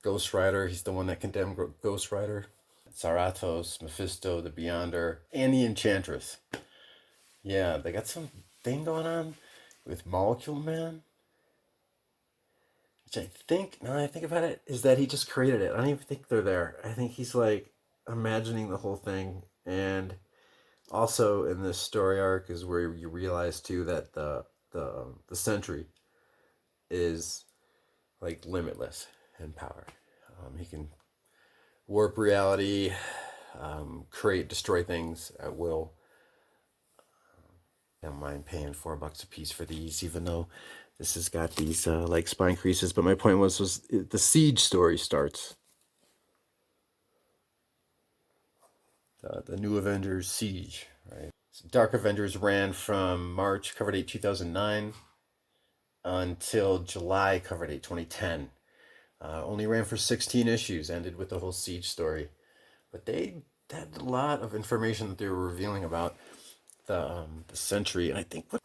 Ghost Rider. He's the one that condemned Ghost Rider. Zarathos, Mephisto, the Beyonder, and the Enchantress. Yeah, they got some thing going on with Molecule Man. Which I think, now that I think about it, is that he just created it. I don't even think they're there. I think he's like imagining the whole thing. And also in this story arc is where you realize too that the Sentry is like limitless in power. He can warp reality, destroy things at will. I don't mind paying $4 a piece for these, even though this has got these like spine creases. But my point was the Siege story starts. The New Avengers Siege, right? So Dark Avengers ran from March, cover date 2009, until July, cover date 2010. Only ran for 16 issues, ended with the whole Siege story. But they had a lot of information that they were revealing about the Sentry. And I think here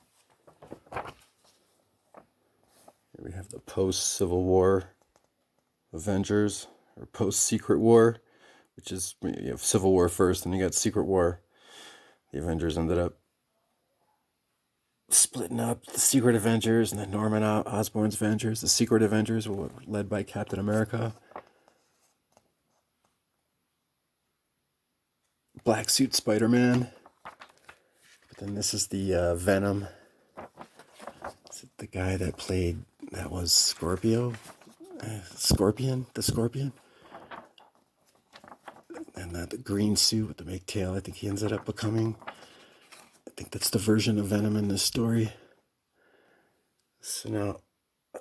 we have the post-Civil War Avengers, or post-Secret War, which is, you have Civil War first, and you got Secret War. The Avengers ended up splitting up, the Secret Avengers and the Norman Osborn's Avengers. The Secret Avengers were led by Captain America. Black Suit Spider-Man. But then this is the Venom. Is it the guy that was Scorpio? The Scorpion? And the green suit with the big tail, I think he ends up becoming. I think that's the version of Venom in this story. So now, I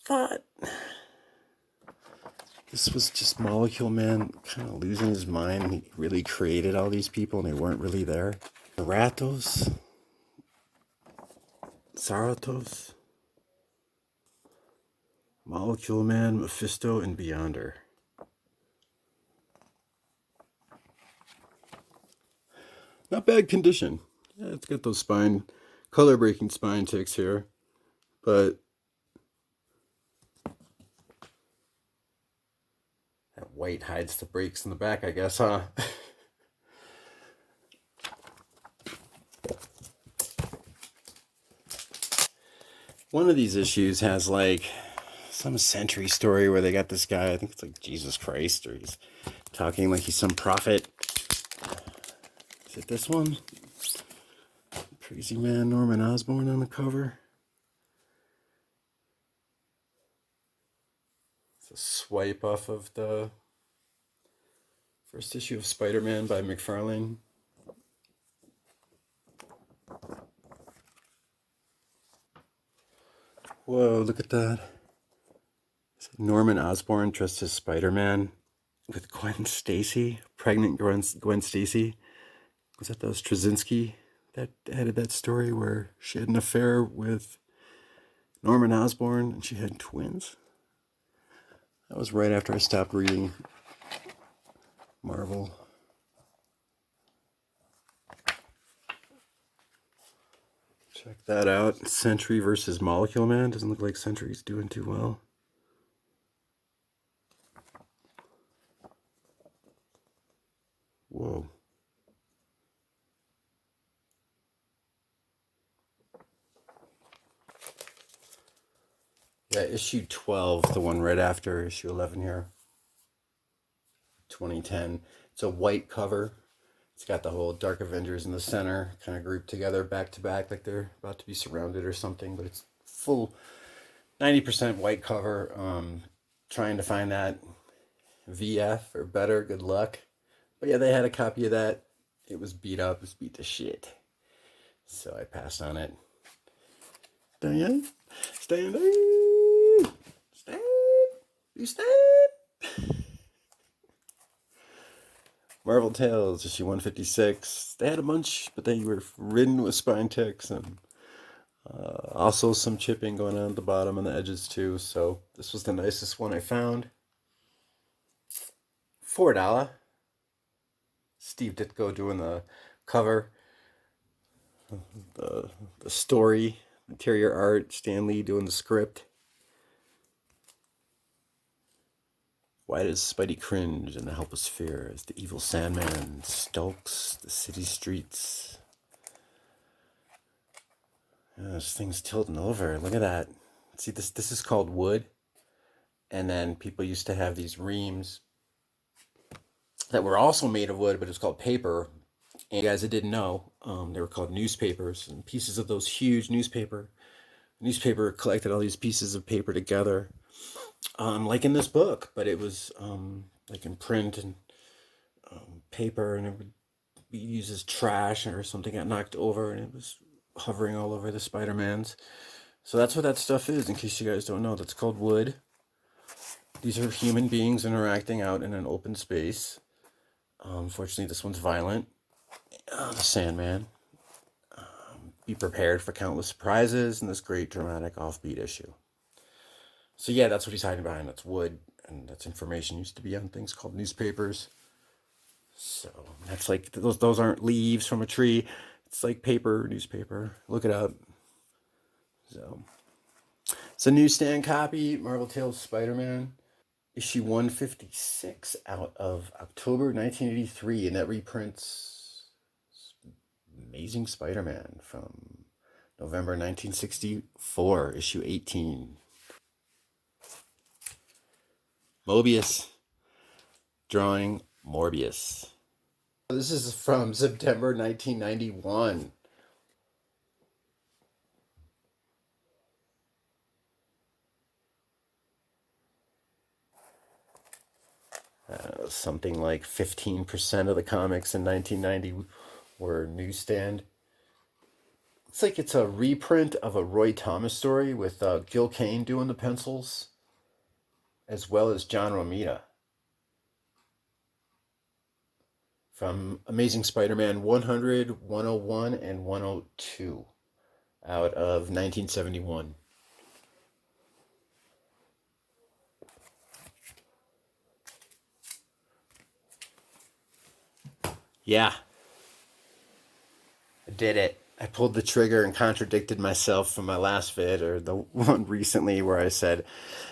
thought this was just Molecule Man kind of losing his mind. He really created all these people and they weren't really there. Zarathos, Molecule Man, Mephisto, and Beyonder. Not bad condition. Yeah, it's got those color-breaking spine ticks here, but that white hides the breaks in the back, I guess, huh? One of these issues has like some Sentry story where they got this guy, I think it's like Jesus Christ, or he's talking like he's some prophet. Is it this one? Crazy Man Norman Osborn on the cover. It's a swipe off of the first issue of Spider-Man by McFarlane. Whoa, look at that. Norman Osborn dressed as Spider-Man with Gwen Stacy, pregnant Gwen Stacy. Was that those Straczynski that added that story where she had an affair with Norman Osborn and she had twins. That was right after I stopped reading Marvel. Check that out. Sentry versus Molecule Man. Doesn't look like Sentry's doing too well. Whoa. Yeah, issue 12, the one right after issue 11 here. 2010. It's a white cover. It's got the whole Dark Avengers in the center, kind of grouped together back to back like they're about to be surrounded or something, but it's full 90% white cover. Trying to find that VF or better, good luck. But yeah, they had a copy of that. It was beat up, it was beat to shit. So I passed on it. Stand. Stand. Stand. You stand. Marvel Tales, issue 156. They had a bunch, but they were ridden with spine ticks and also some chipping going on at the bottom and the edges too. So this was the nicest one I found. $4. Steve Ditko doing the cover, the story, interior art. Stan Lee doing the script. Why does Spidey cringe and the helpless fear as the evil Sandman stalks the city streets? This thing's tilting over. Look at that. See, this is called wood. And then people used to have these reams that were also made of wood, but it was called paper. And guys that didn't know, they were called newspapers. And pieces of those huge newspaper collected all these pieces of paper together. Like in this book, but it was like in print and paper, and it would be used as trash or something got knocked over, and it was hovering all over the Spider-Mans. So that's what that stuff is, in case you guys don't know. That's called wood. These are human beings interacting out in an open space. Fortunately, this one's violent. The Sandman. Be prepared for countless surprises in this great dramatic offbeat issue. So yeah, that's what he's hiding behind. That's wood, and that's information used to be on things called newspapers. So that's like, those aren't leaves from a tree. It's like paper, newspaper. Look it up. So it's a newsstand copy, Marvel Tales Spider-Man, issue 156 out of October 1983, and that reprints Amazing Spider-Man from November 1964, issue 18. Mobius, drawing Morbius. This is from September 1991. Something like 15% of the comics in 1990 were newsstand. It's like it's a reprint of a Roy Thomas story with Gil Kane doing the pencils, as well as John Romita. From Amazing Spider-Man 100, 101, and 102 out of 1971. Yeah, I did it. I pulled the trigger and contradicted myself from my last vid, or the one recently where I said,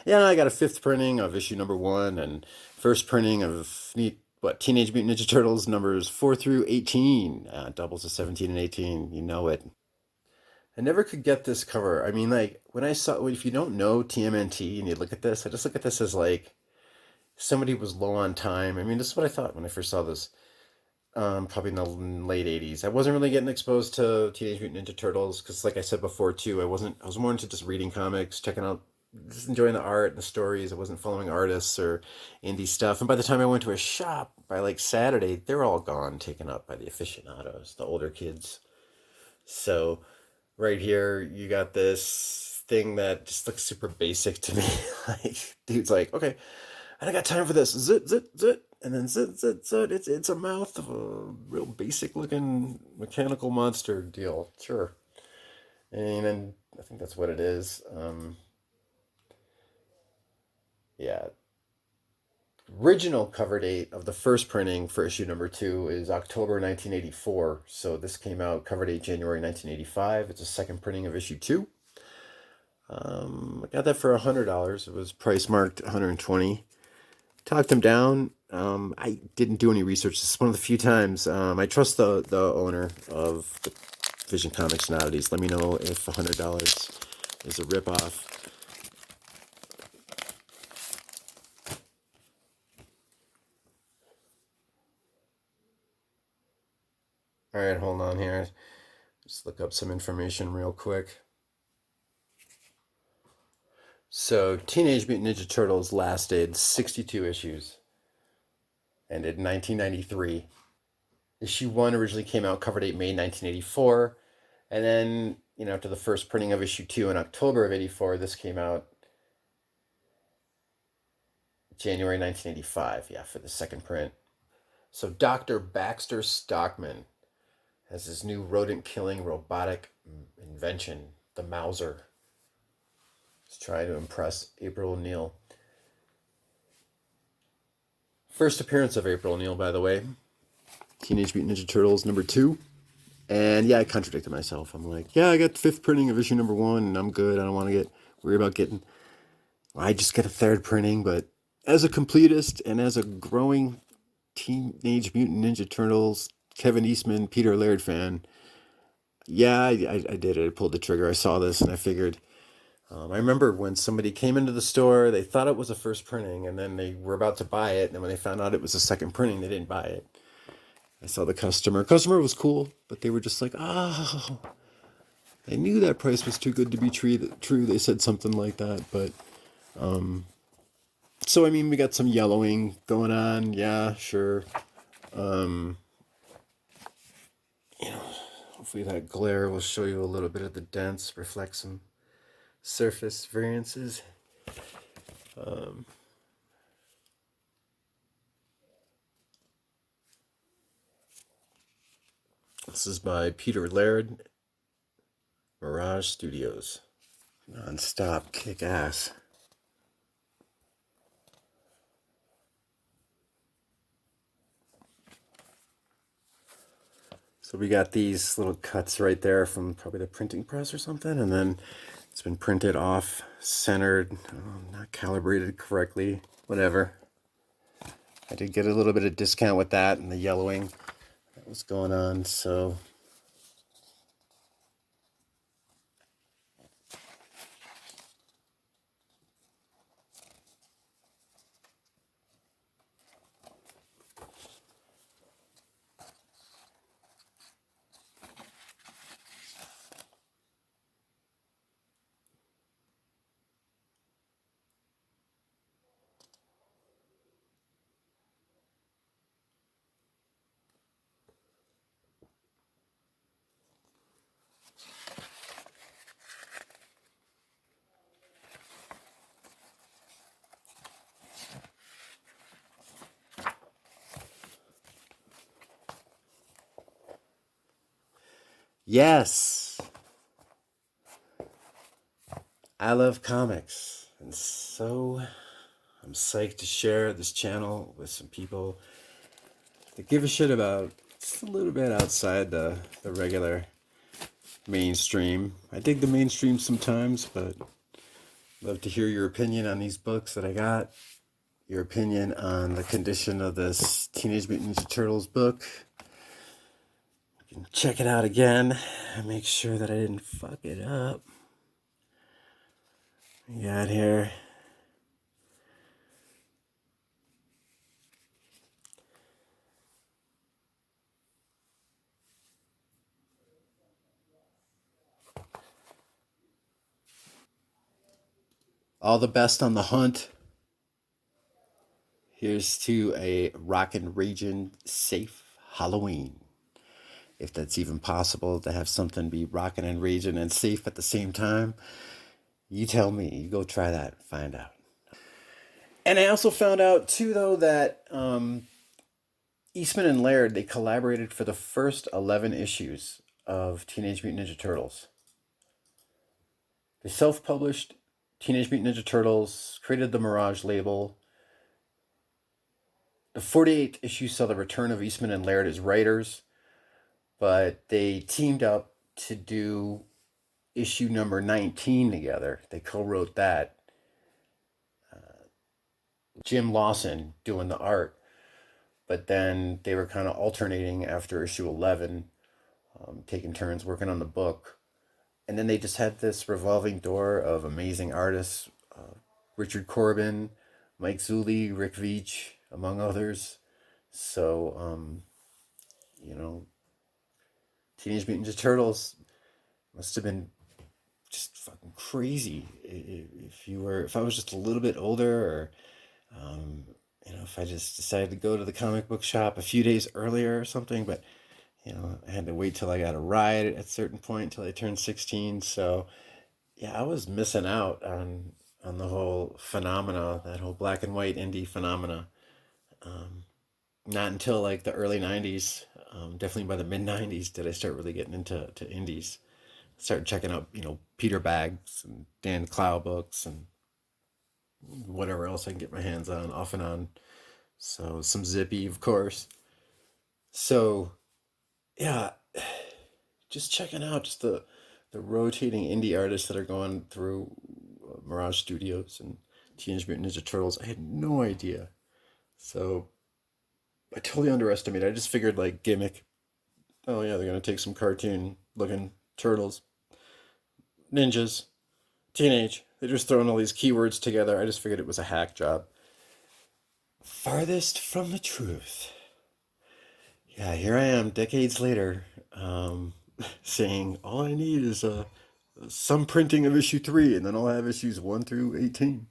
yeah, I got a 5th printing of issue number 1 and first printing of Teenage Mutant Ninja Turtles numbers 4 through 18. Doubles of 17 and 18. You know it. I never could get this cover. I mean, like, when I saw, if you don't know TMNT and you look at this, I just look at this as like somebody was low on time. I mean, this is what I thought when I first saw this. Probably in the late 80s. I wasn't really getting exposed to Teenage Mutant Ninja Turtles because, like I said before too, I was more into just reading comics, checking out, just enjoying the art and the stories. I wasn't following artists or indie stuff. And by the time I went to a shop, by like Saturday, they're all gone, taken up by the aficionados, the older kids. So right here, you got this thing that just looks super basic to me. Like, dude's like, okay, I don't got time for this. Zit, zit, zit. and then it's a mouth of a real basic looking mechanical monster deal. Sure. And then I think that's what it is. Yeah. Original cover date of the first printing for issue number 2 is October 1984. So this came out cover date January 1985. It's a second printing of issue 2. I got that for $100. It was price marked $120. Talked him down. I didn't do any research. This is one of the few times I trust the owner of the Vision Comics and Oddities. Let me know if $100 is a ripoff. All right, hold on here. Just look up some information real quick. So, Teenage Mutant Ninja Turtles lasted 62 issues. Ended in 1993. Issue 1 originally came out cover date May 1984. And then, after the first printing of issue 2 in October of 84, this came out January 1985. Yeah, for the second print. So, Dr. Baxter Stockman has his new rodent-killing robotic invention, the Mauser. He's trying to impress April O'Neil. First appearance of April O'Neil, by the way. Teenage Mutant Ninja Turtles number 2. And yeah, I contradicted myself. I'm like, yeah, I got the 5th printing of issue number 1, and I'm good. I don't want to worry about getting... I just get a 3rd printing, but as a completist and as a growing Teenage Mutant Ninja Turtles, Kevin Eastman, Peter Laird fan, yeah, I did it. I pulled the trigger. I saw this, and I figured... I remember when somebody came into the store, they thought it was a first printing, and then they were about to buy it, and when they found out it was a second printing, they didn't buy it. I saw the customer. Customer was cool, but they were just like, oh, they knew that price was too good to be true. They said something like that, but, so, I mean, we got some yellowing going on. Yeah, sure. Hopefully that glare will show you a little bit of the dents, reflect some surface variances. This is by Peter Laird, Mirage Studios. Non-stop kick ass. So we got these little cuts right there from probably the printing press or something, and then it's been printed off, centered, not calibrated correctly, whatever. I did get a little bit of discount with that and the yellowing that was going on, so... Yes! I love comics, and so I'm psyched to share this channel with some people that give a shit about just a little bit outside the regular mainstream. I dig the mainstream sometimes, but love to hear your opinion on these books that I got, your opinion on the condition of this Teenage Mutant Ninja Turtles book. You can check it out again and make sure that I didn't fuck it up. We got here all the best on the hunt. Here's to a rockin' ragin' safe Halloween. If that's even possible to have something be rockin' and ragin' and safe at the same time, you tell me. You go try that and find out. And I also found out too, though, that Eastman and Laird, they collaborated for the first 11 issues of Teenage Mutant Ninja Turtles. They self-published Teenage Mutant Ninja Turtles, created the Mirage label. The 48th issue saw the return of Eastman and Laird as writers, but they teamed up to do issue number 19 together. They co-wrote that. Jim Lawson doing the art, but then they were kind of alternating after issue 11, taking turns working on the book. And then they just had this revolving door of amazing artists, Richard Corbin, Mike Zulli, Rick Veitch, among others. So, Teenage Mutant Ninja Turtles must have been just fucking crazy. If I was just a little bit older, or if I just decided to go to the comic book shop a few days earlier or something. But I had to wait till I got a ride at a certain point until I turned 16. So yeah, I was missing out on the whole phenomena, that whole black and white indie phenomena. Not until like the early 90s, definitely by the mid 90s, did I start really getting into indies. Started checking out, Peter Baggs and Dan Clow books and whatever else I can get my hands on, off and on. So some Zippy, of course. So yeah, just checking out just the rotating indie artists that are going through Mirage Studios and Teenage Mutant Ninja Turtles. I had no idea. So I totally underestimated. I just figured like gimmick. Oh yeah, they're gonna take some cartoon looking turtles, ninjas, teenage. They're just throwing all these keywords together. I just figured it was a hack job. Farthest from the truth. Yeah, here I am, decades later, saying all I need is some printing of issue 3, and then I'll have issues 1 through 18.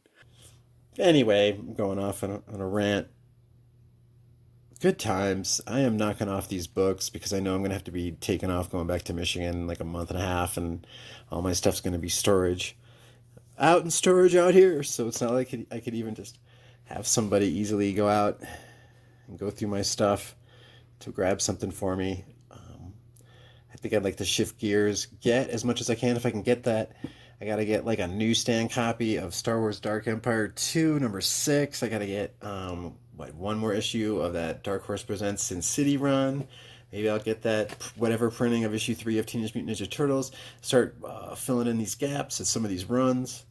Anyway, I'm going off on a rant. Good times. I am knocking off these books because I know I'm going to have to be taken off going back to Michigan in like a month and a half, and all my stuff's going to be out in storage out here. So it's not like I could even just have somebody easily go out and go through my stuff to grab something for me. I think I'd like to shift gears, get as much as I can if I can get that. I gotta get like a newsstand copy of Star Wars Dark Empire 2, number 6. I gotta get one more issue of that Dark Horse Presents Sin City run. Maybe I'll get that whatever printing of issue 3 of Teenage Mutant Ninja Turtles. Start filling in these gaps at some of these runs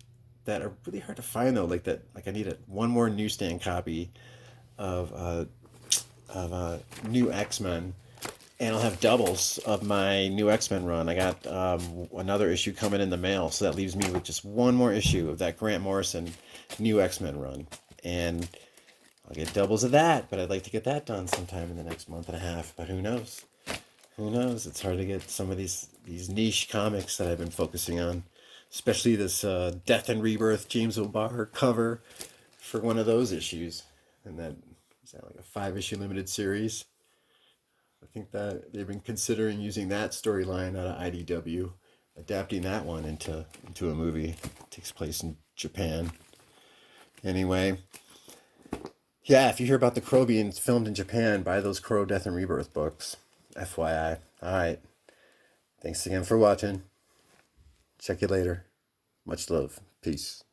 that are really hard to find though. Like that, like I need one more newsstand copy of New X-Men, and I'll have doubles of my New X-Men run. I got another issue coming in the mail, so that leaves me with just one more issue of that Grant Morrison New X-Men run, and I'll get doubles of that. But I'd like to get that done sometime in the next month and a half. But who knows? Who knows? It's hard to get some of these niche comics that I've been focusing on, especially this Death and Rebirth James O'Barr cover for one of those issues, and that is that like a 5-issue limited series. I think that they've been considering using that storyline out of IDW, adapting that one into a movie. It takes place in Japan. Anyway, yeah, if you hear about the Crow being filmed in Japan, buy those Crow Death and Rebirth books. FYI. All right. Thanks again for watching. Check you later. Much love. Peace.